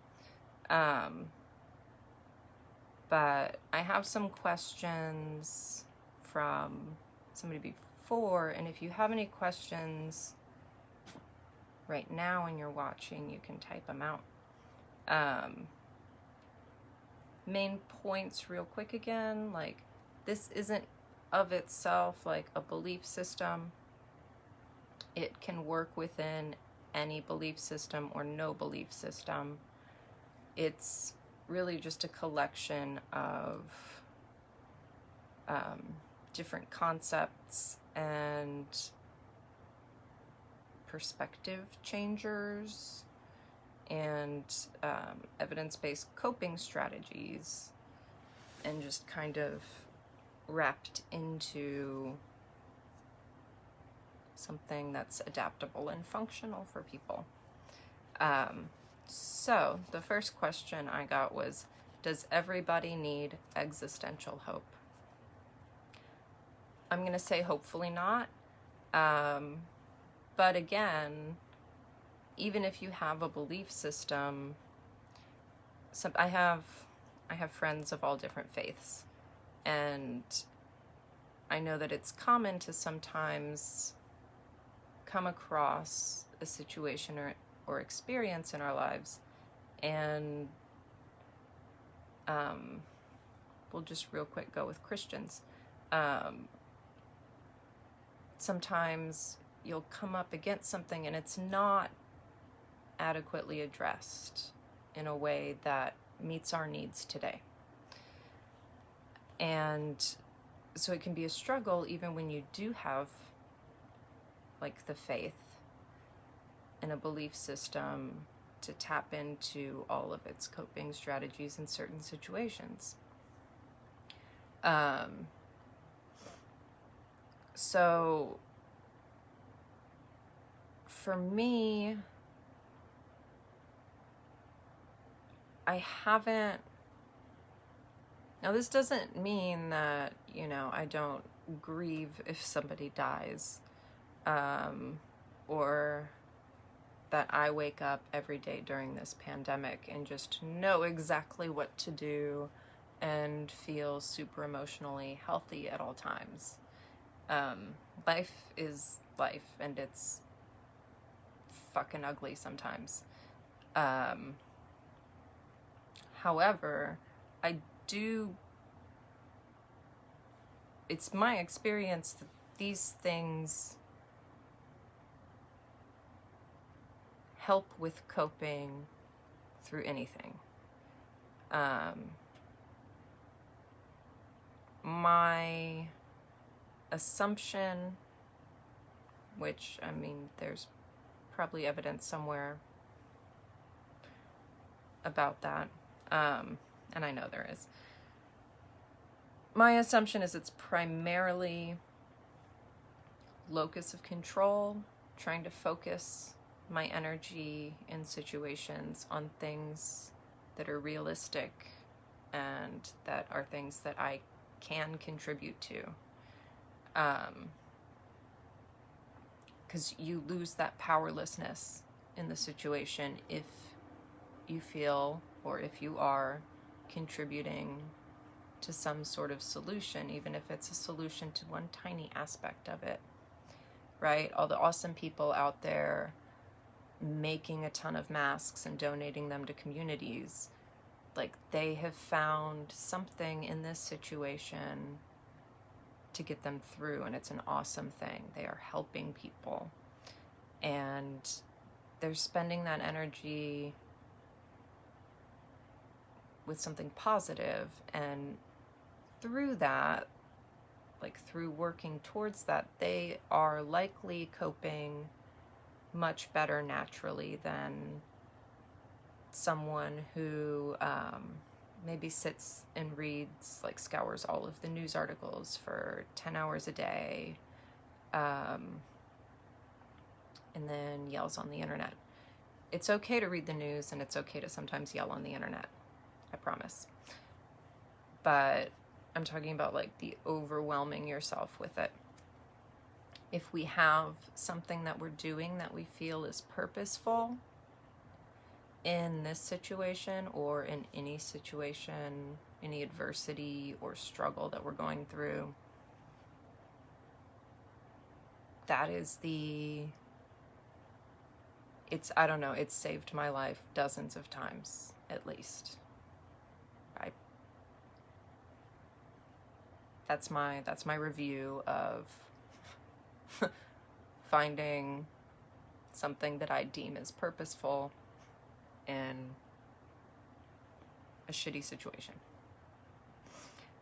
Speaker 1: But I have some questions from somebody before, and if you have any questions right now when you're watching, you can type them out. Main points real quick again, like, this isn't of itself like a belief system. It can work within any belief system or no belief system. It's really just a collection of different concepts and perspective changers and evidence-based coping strategies, and just kind of wrapped into something that's adaptable and functional for people. So the first question I got was, does everybody need existential hope? I'm going to say hopefully not. But again, even if you have a belief system, I have friends of all different faiths, and I know that it's common to sometimes come across a situation or experience in our lives, and we'll just real quick go with Christians. Sometimes you'll come up against something and it's not adequately addressed in a way that meets our needs today. And so it can be a struggle even when you do have, like, the faith and a belief system to tap into all of its coping strategies in certain situations. So for me, I haven't, now this doesn't mean that, you know, I don't grieve if somebody dies, or that I wake up every day during this pandemic and just know exactly what to do and feel super emotionally healthy at all times. Life is life, and it's fucking ugly sometimes. However, it's my experience that these things help with coping through anything. My assumption, which, I mean, there's probably evidence somewhere about that, and I know there is. My assumption is it's primarily locus of control, trying to focus my energy in situations on things that are realistic and that are things that I can contribute to. Because you lose that powerlessness in the situation if you feel, or if you are contributing to some sort of solution, even if it's a solution to one tiny aspect of it, right? All the awesome people out there making a ton of masks and donating them to communities, like, they have found something in this situation to get them through, and it's an awesome thing. They are helping people, and they're spending that energy with something positive, and through that, like through working towards that, they are likely coping much better naturally than someone who maybe sits and reads, like scours all of the news articles for 10 hours a day, and then yells on the internet. It's okay to read the news, and it's okay to sometimes yell on the internet, I promise. But I'm talking about like the overwhelming yourself with it. If we have something that we're doing that we feel is purposeful in this situation, or in any situation, any adversity or struggle that we're going through, that is I don't know, it's saved my life dozens of times, at least. That's my review of finding something that I deem as purposeful in a shitty situation.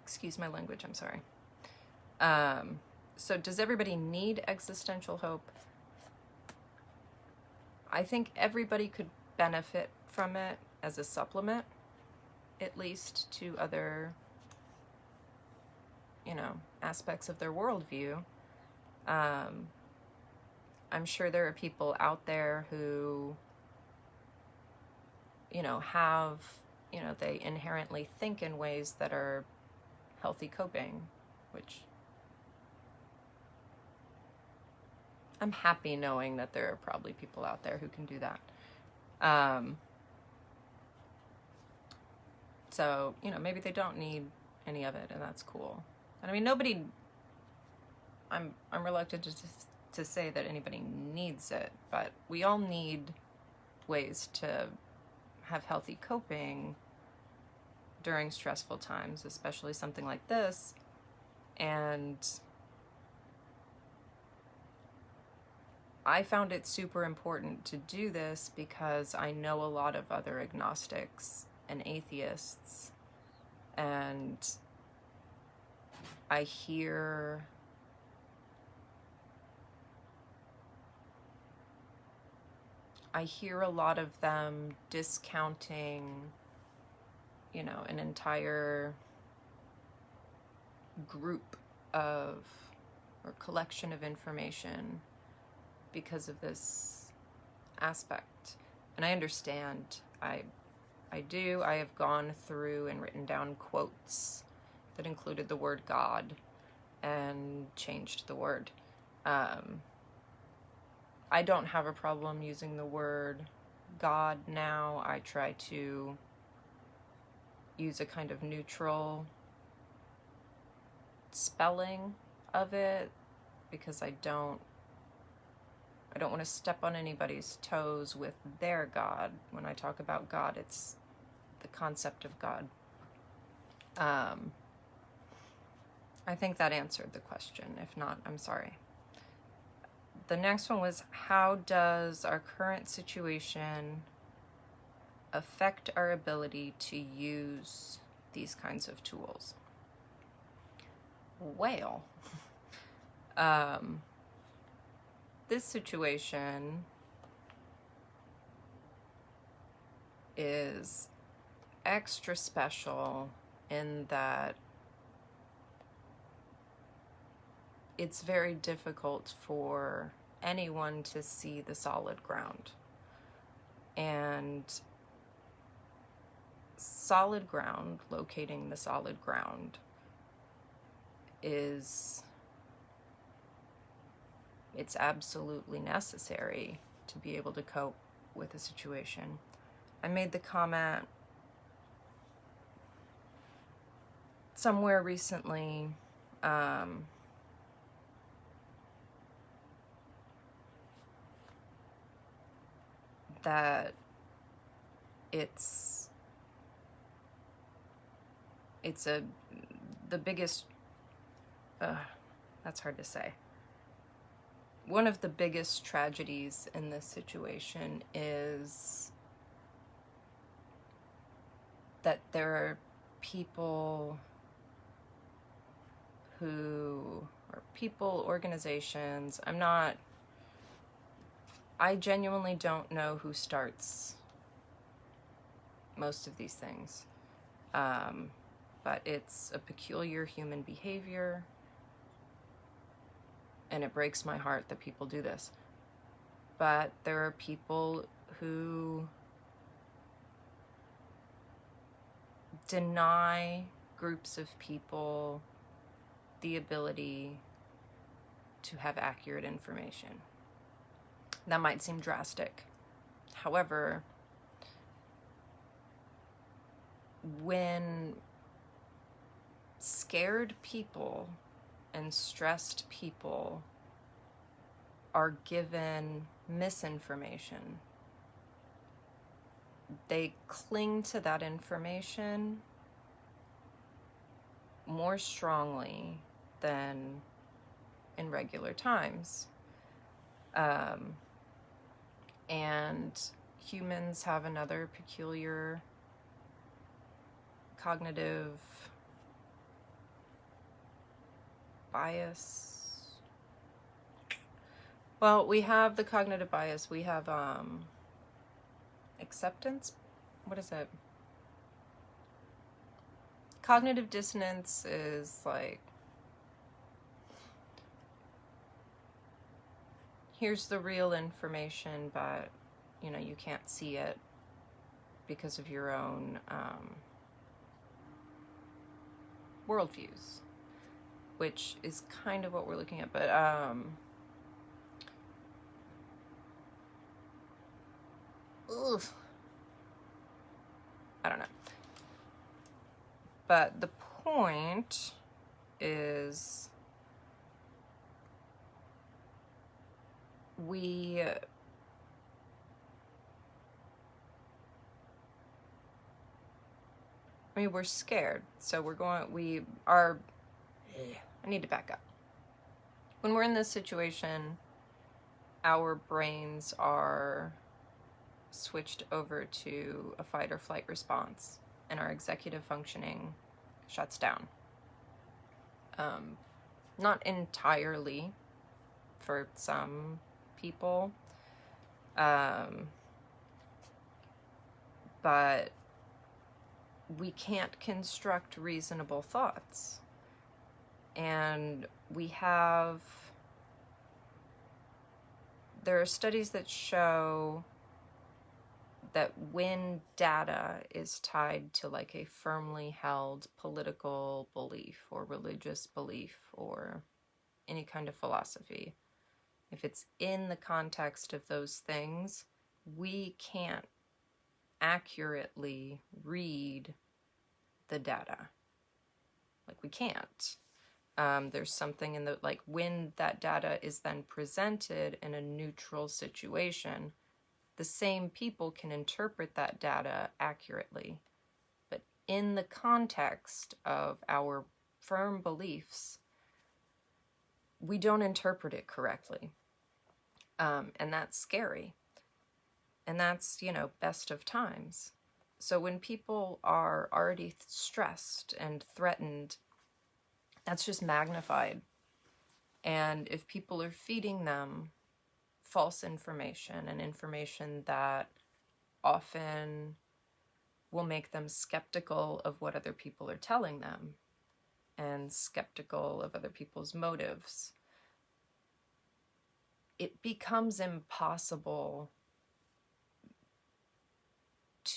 Speaker 1: Excuse my language, I'm sorry. So does everybody need existential hope? I think everybody could benefit from it as a supplement, at least to other, aspects of their worldview. I'm sure there are people out there who, have, they inherently think in ways that are healthy coping, which I'm happy knowing that there are probably people out there who can do that. So, maybe they don't need any of it, and that's cool. And I mean, I'm reluctant to say that anybody needs it, but we all need ways to have healthy coping during stressful times, especially something like this. And I found it super important to do this because I know a lot of other agnostics and atheists, and I hear a lot of them discounting, an entire group of, or collection of information because of this aspect. And I understand. I do. I have gone through and written down quotes that included the word God and changed the word. I don't have a problem using the word God now. I try to use a kind of neutral spelling of it because I don't want to step on anybody's toes with their God. When I talk about God, it's the concept of God. I think that answered the question. If not, I'm sorry. The next one was, how does our current situation affect our ability to use these kinds of tools? Well, this situation is extra special in that it's very difficult for anyone to see the solid ground. And solid ground, locating the solid ground, it's absolutely necessary to be able to cope with a situation. I made the comment somewhere recently, that the biggest, that's hard to say. One of the biggest tragedies in this situation is that there are people organizations, I genuinely don't know who starts most of these things. But it's a peculiar human behavior, and it breaks my heart that people do this. But there are people who deny groups of people the ability to have accurate information. That might seem drastic. However, when scared people and stressed people are given misinformation, they cling to that information more strongly than in regular times. And humans have another peculiar cognitive bias. Well, we have the cognitive bias. We have acceptance. What is it? Cognitive dissonance is like, here's the real information, but you can't see it because of your own worldviews, which is kind of what we're looking at. But I don't know. But the point is, we're scared. So I need to back up. When we're in this situation, our brains are switched over to a fight or flight response, and our executive functioning shuts down. Not entirely for some people, but we can't construct reasonable thoughts. And there are studies that show that when data is tied to like a firmly held political belief or religious belief or any kind of philosophy, if it's in the context of those things, we can't accurately read the data. Like, we can't. There's something in when that data is then presented in a neutral situation, the same people can interpret that data accurately. But in the context of our firm beliefs, we don't interpret it correctly. And that's scary. And that's, best of times. So when people are already stressed and threatened, that's just magnified. And if people are feeding them false information, and information that often will make them skeptical of what other people are telling them and skeptical of other people's motives, it becomes impossible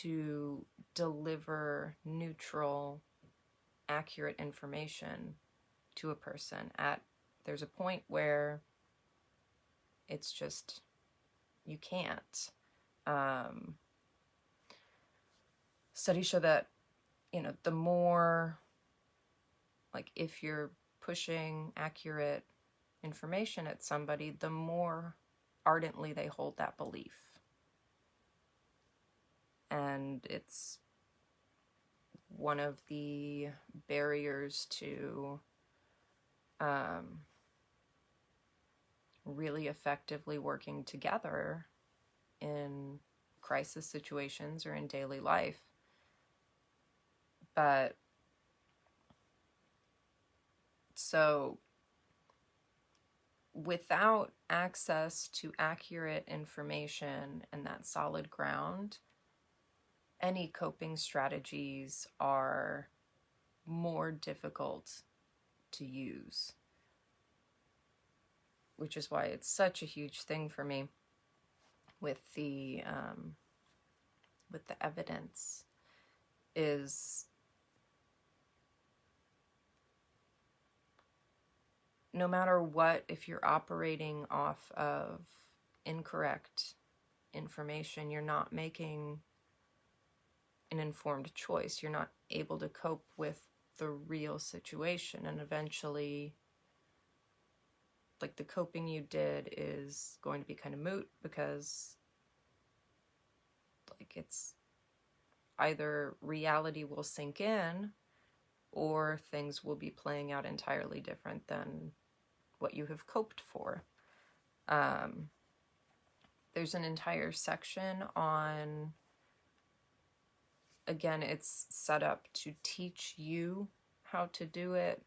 Speaker 1: to deliver neutral, accurate information to a person. There's a point where it's just, you can't. Studies show that, the more, like, if you're pushing accurate information at somebody, the more ardently they hold that belief. And it's one of the barriers to really effectively working together in crisis situations or in daily life. But so without access to accurate information and that solid ground, any coping strategies are more difficult to use, which is why it's such a huge thing for me with the evidence, is no matter what, if you're operating off of incorrect information, you're not making an informed choice. You're not able to cope with the real situation, and eventually, like, the coping you did is going to be kind of moot, because, like, it's either reality will sink in or things will be playing out entirely different than what you have coped for. There's an entire section on, again, it's set up to teach you how to do it,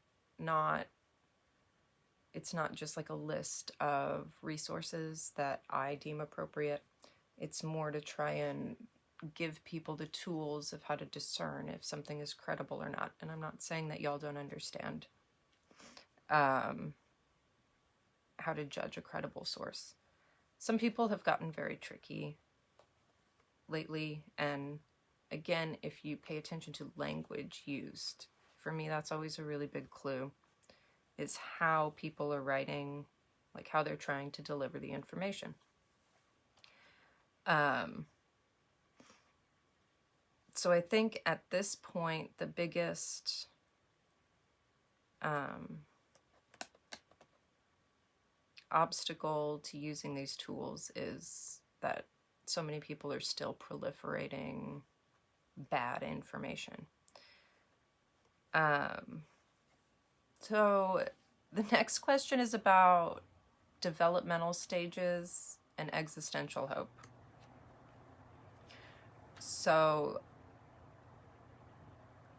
Speaker 1: it's not just like a list of resources that I deem appropriate. It's more to try and give people the tools of how to discern if something is credible or not. And I'm not saying that y'all don't understand how to judge a credible source. Some people have gotten very tricky lately, and again, if you pay attention to language used, for me that's always a really big clue, is how people are writing, like how they're trying to deliver the information. So I think at this point, the biggest obstacle to using these tools is that so many people are still proliferating bad information. So the next question is about developmental stages and existential hope. So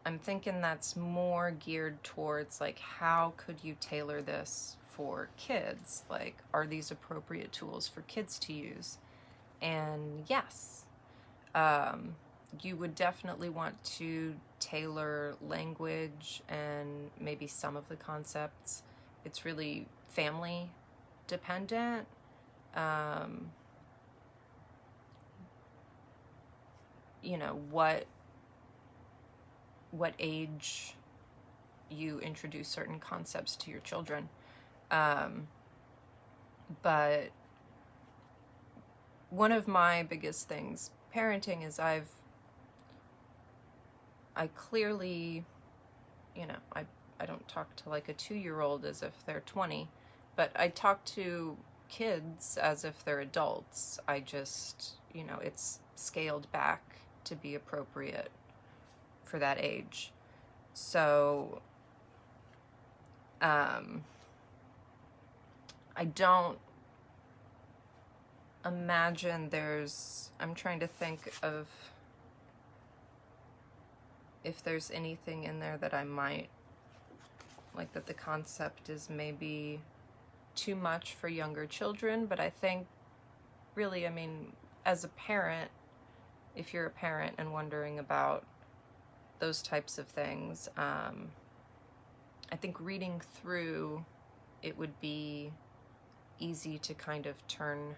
Speaker 1: I'm thinking that's more geared towards, like, how could you tailor this for kids? Like, are these appropriate tools for kids to use? And yes, you would definitely want to tailor language and maybe some of the concepts. It's really family dependent. What age you introduce certain concepts to your children. But one of my biggest things parenting is I clearly, I don't talk to like a 2-year-old as if they're 20, but I talk to kids as if they're adults. I just, it's scaled back to be appropriate for that age. So, I don't imagine I'm trying to think of if there's anything in there that I might, like, that the concept is maybe too much for younger children, but I think really, as a parent, if you're a parent and wondering about those types of things, I think reading through it would be easy to kind of turn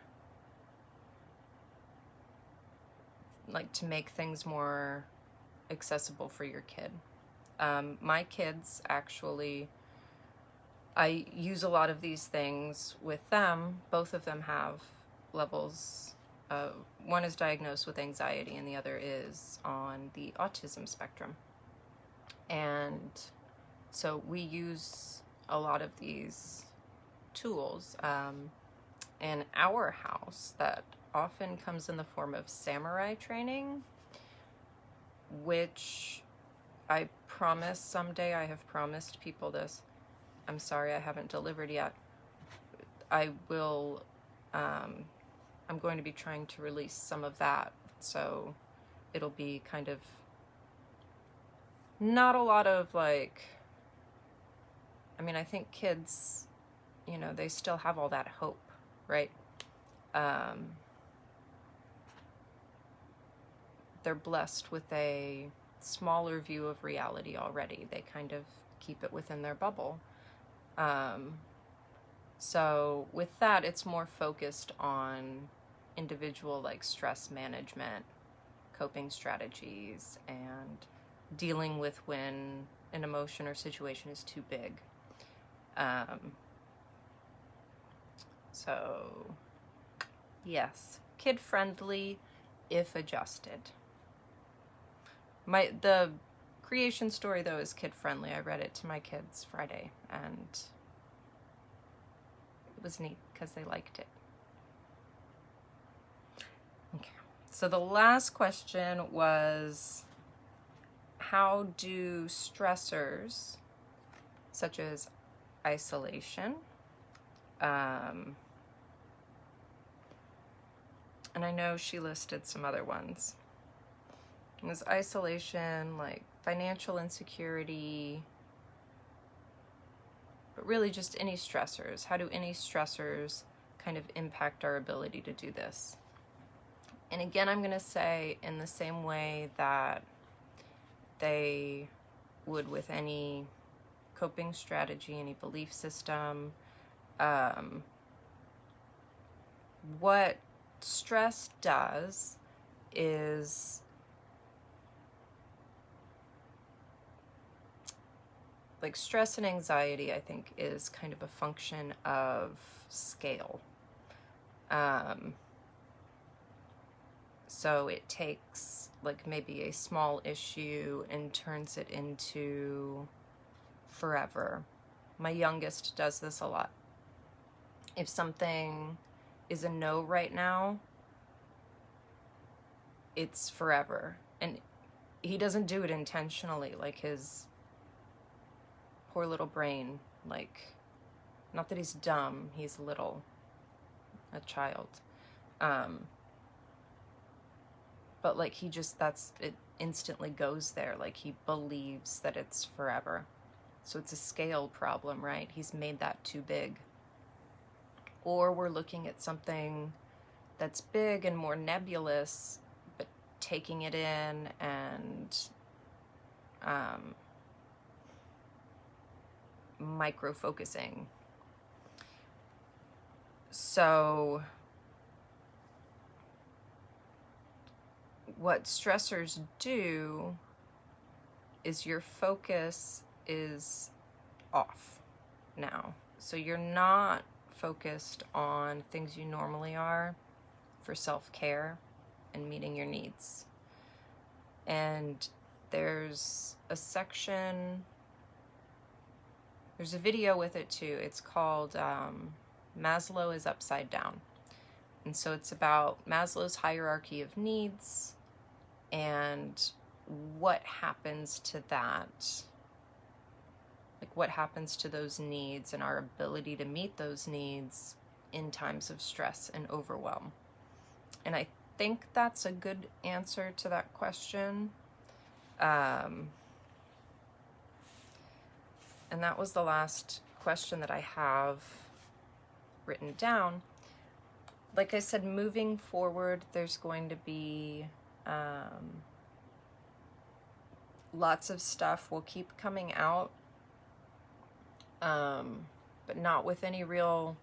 Speaker 1: like to make things more accessible for your kid. My kids actually, I use a lot of these things with them. Both of them have levels. One is diagnosed with anxiety and the other is on the autism spectrum. And so we use a lot of these tools in our house that often comes in the form of samurai training, which I promise someday, I have promised people this. I'm sorry I haven't delivered yet. I will, I'm going to be trying to release some of that, so it'll be kind of not a lot of like, I mean, I think kids, you know, they still have all that hope, right? They're blessed with a smaller view of reality already. They kind of keep it within their bubble. So with that, it's more focused on individual like stress management, coping strategies, and dealing with when an emotion or situation is too big. So yes, kid-friendly if adjusted. The creation story though is kid-friendly. I read it to my kids Friday and it was neat because they liked it. Okay, so the last question was, how do stressors such as isolation, and I know she listed some other ones. It was isolation, like financial insecurity, but really just any stressors. How do any stressors kind of impact our ability to do this? And again, I'm going to say in the same way that they would with any coping strategy, any belief system, what stress does is like stress and anxiety, I think, is kind of a function of scale. So it takes like maybe a small issue and turns it into forever. My youngest does this a lot. If something is a no right now, it's forever. And he doesn't do it intentionally, like his poor little brain, like, not that he's dumb, he's little, a child. But like he just, it instantly goes there, like he believes that it's forever. So it's a scale problem, right? He's made that too big. Or we're looking at something that's big and more nebulous, but taking it in and micro-focusing. So what stressors do is your focus is off now. So you're not focused on things you normally are for self-care and meeting your needs. And there's a section, there's a video with it too. It's called Maslow is Upside Down. And so it's about Maslow's hierarchy of needs and what happens to that. Like what happens to those needs and our ability to meet those needs in times of stress and overwhelm. And I think that's a good answer to that question. And that was the last question that I have written down. Like I said, moving forward, there's going to be lots of stuff will keep coming out, but not with any real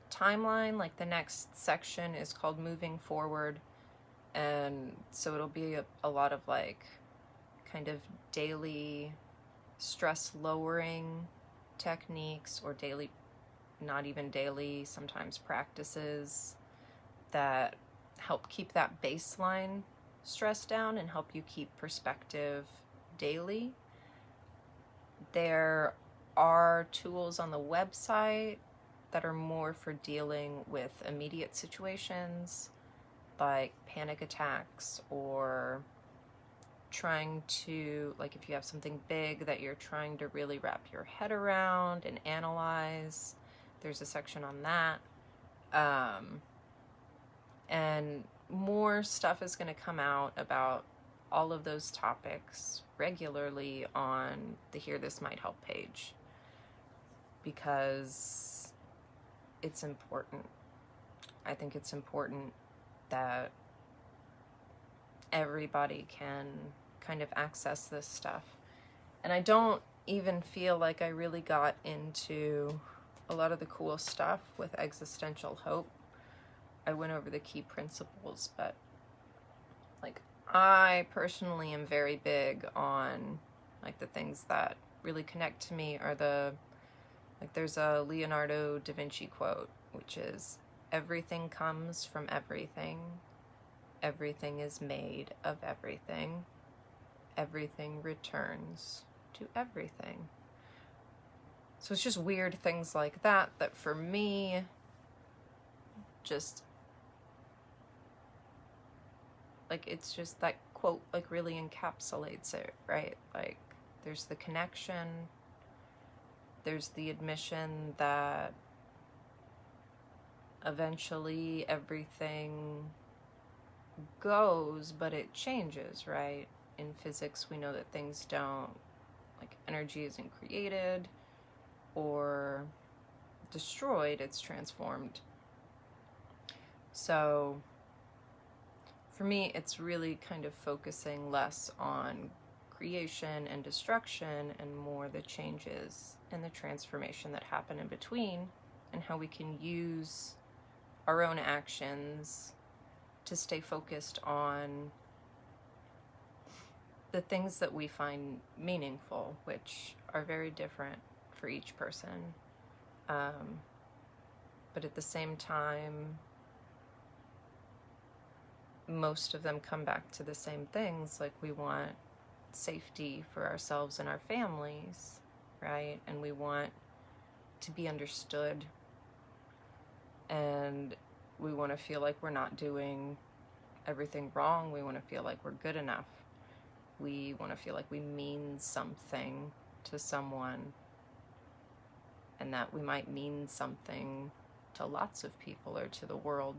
Speaker 1: timeline. Like the next section is called Moving Forward, And so it'll be a lot of like kind of daily stress lowering techniques, or daily, not even daily, sometimes practices that help keep that baseline stress down and help you keep perspective daily. There are tools on the website that are more for dealing with immediate situations like panic attacks, or trying to, like, if you have something big that you're trying to really wrap your head around and analyze, there's a section on that. And more stuff is going to come out about all of those topics regularly on the Hear This Might Help page, because it's important. I think it's important that everybody can kind of access this stuff. And I don't even feel like I really got into a lot of the cool stuff with Existential Hope. I went over the key principles, but like, I personally am very big on like the things that really connect to me are there's a Leonardo da Vinci quote, which is, everything comes from everything. Everything is made of everything. Everything returns to everything. So it's just weird things like that for me, just like, it's just that quote like really encapsulates it, right? Like, there's the connection, there's the admission that eventually everything goes, but it changes, right? In physics, we know that things don't, like, energy isn't created or destroyed, it's transformed. So for me, it's really kind of focusing less on creation and destruction and more the changes and the transformation that happen in between, and how we can use our own actions to stay focused on the things that we find meaningful, which are very different for each person. But at the same time, most of them come back to the same things. Like, we want safety for ourselves and our families, right? And we want to be understood, and we want to feel like we're not doing everything wrong. We want to feel like we're good enough. We want to feel like we mean something to someone, and that we might mean something to lots of people or to the world,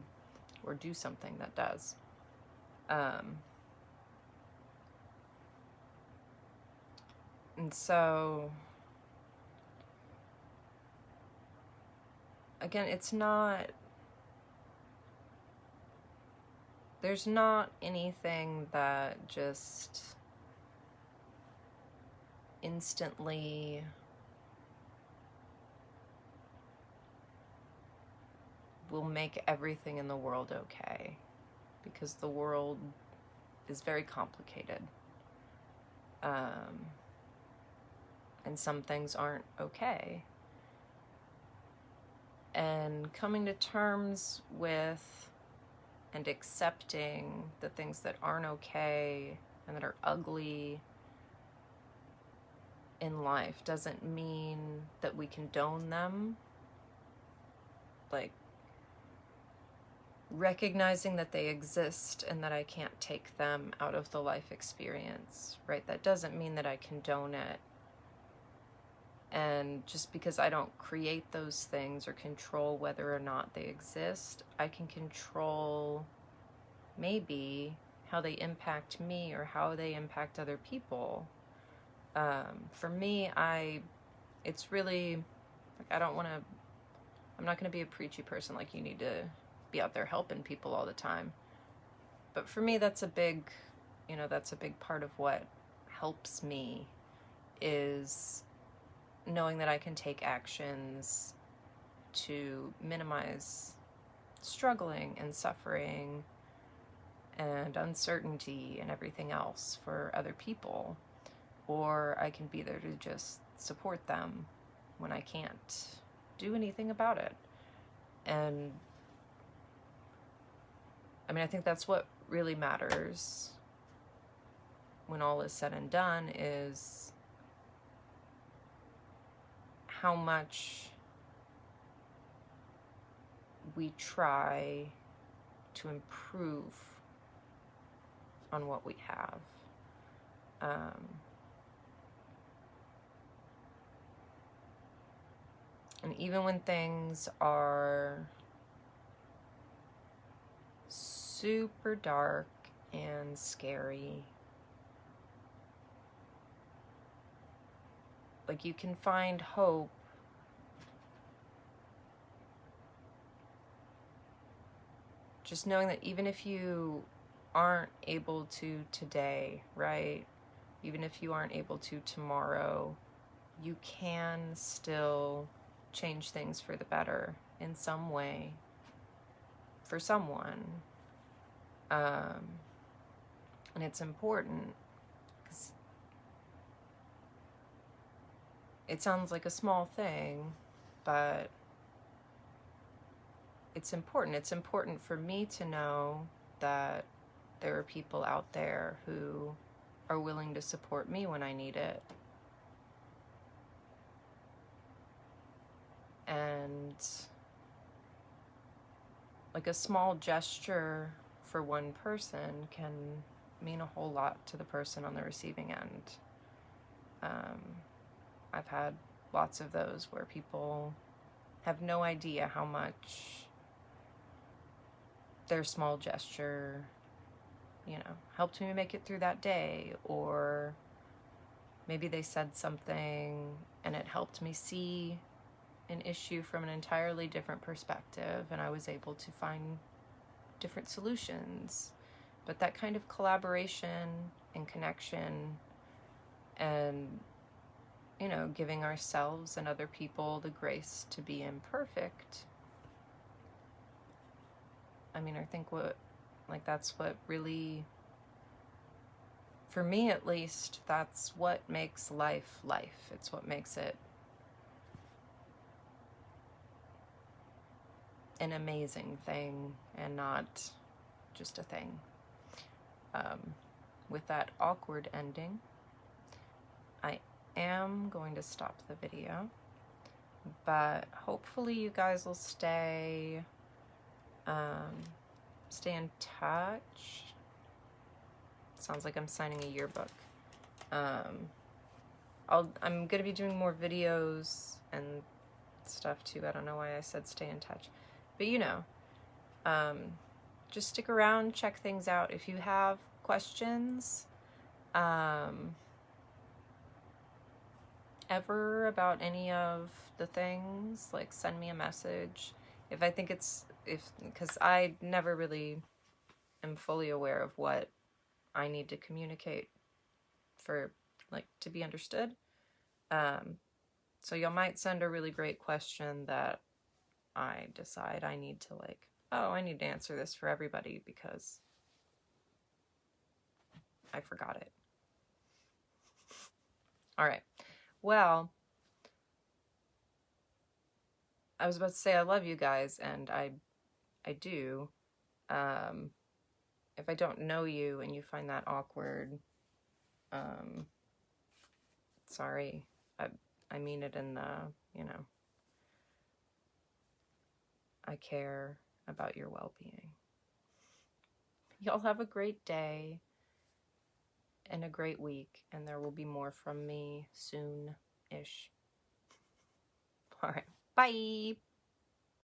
Speaker 1: or do something that does. And so, again, there's not anything that just instantly will make everything in the world okay, because the world is very complicated. And some things aren't okay. And coming to terms with and accepting the things that aren't okay and that are ugly in life doesn't mean that we condone them. Like, recognizing that they exist and that I can't take them out of the life experience, right? That doesn't mean that I condone it. And just because I don't create those things or control whether or not they exist, I can control maybe how they impact me or how they impact other people. For me, it's really, like, I'm not going to be a preachy person, like, you need to be out there helping people all the time. But for me, that's a big part of what helps me, is knowing that I can take actions to minimize struggling and suffering and uncertainty and everything else for other people, or I can be there to just support them when I can't do anything about it. And I mean, I think that's what really matters when all is said and done, is how much we try to improve on what we have. And even when things are super dark and scary, like, you can find hope just knowing that even if you aren't able to today, right? Even if you aren't able to tomorrow, you can still change things for the better in some way for someone. And it's important, because it sounds like a small thing, but it's important. It's important for me to know that there are people out there who are willing to support me when I need it. And like, a small gesture for one person can mean a whole lot to the person on the receiving end. I've had lots of those where people have no idea how much their small gesture, you know, helped me make it through that day, or maybe they said something and it helped me see an issue from an entirely different perspective, and I was able to find different solutions. But that kind of collaboration and connection, and, you know, giving ourselves and other people the grace to be imperfect, I mean, I think that's what really, for me at least, that's what makes life life. It's what makes it an amazing thing and not just a thing. With that awkward ending, I am going to stop the video, but hopefully you guys will stay in touch. Sounds like I'm signing a yearbook. I'm gonna be doing more videos and stuff too. I don't know why I said stay in touch, but you know, just stick around, check things out. If you have questions ever about any of the things, like, send me a message. If I think because I never really am fully aware of what I need to communicate for, like, to be understood. So you might send a really great question that I decide I need to, like, oh, I need to answer this for everybody because I forgot it. All right. Well, I was about to say I love you guys, and I do. If I don't know you and you find that awkward, sorry. I mean it in the, you know, I care about your well-being. Y'all have a great day and a great week, and there will be more from me soon-ish. All right. Bye.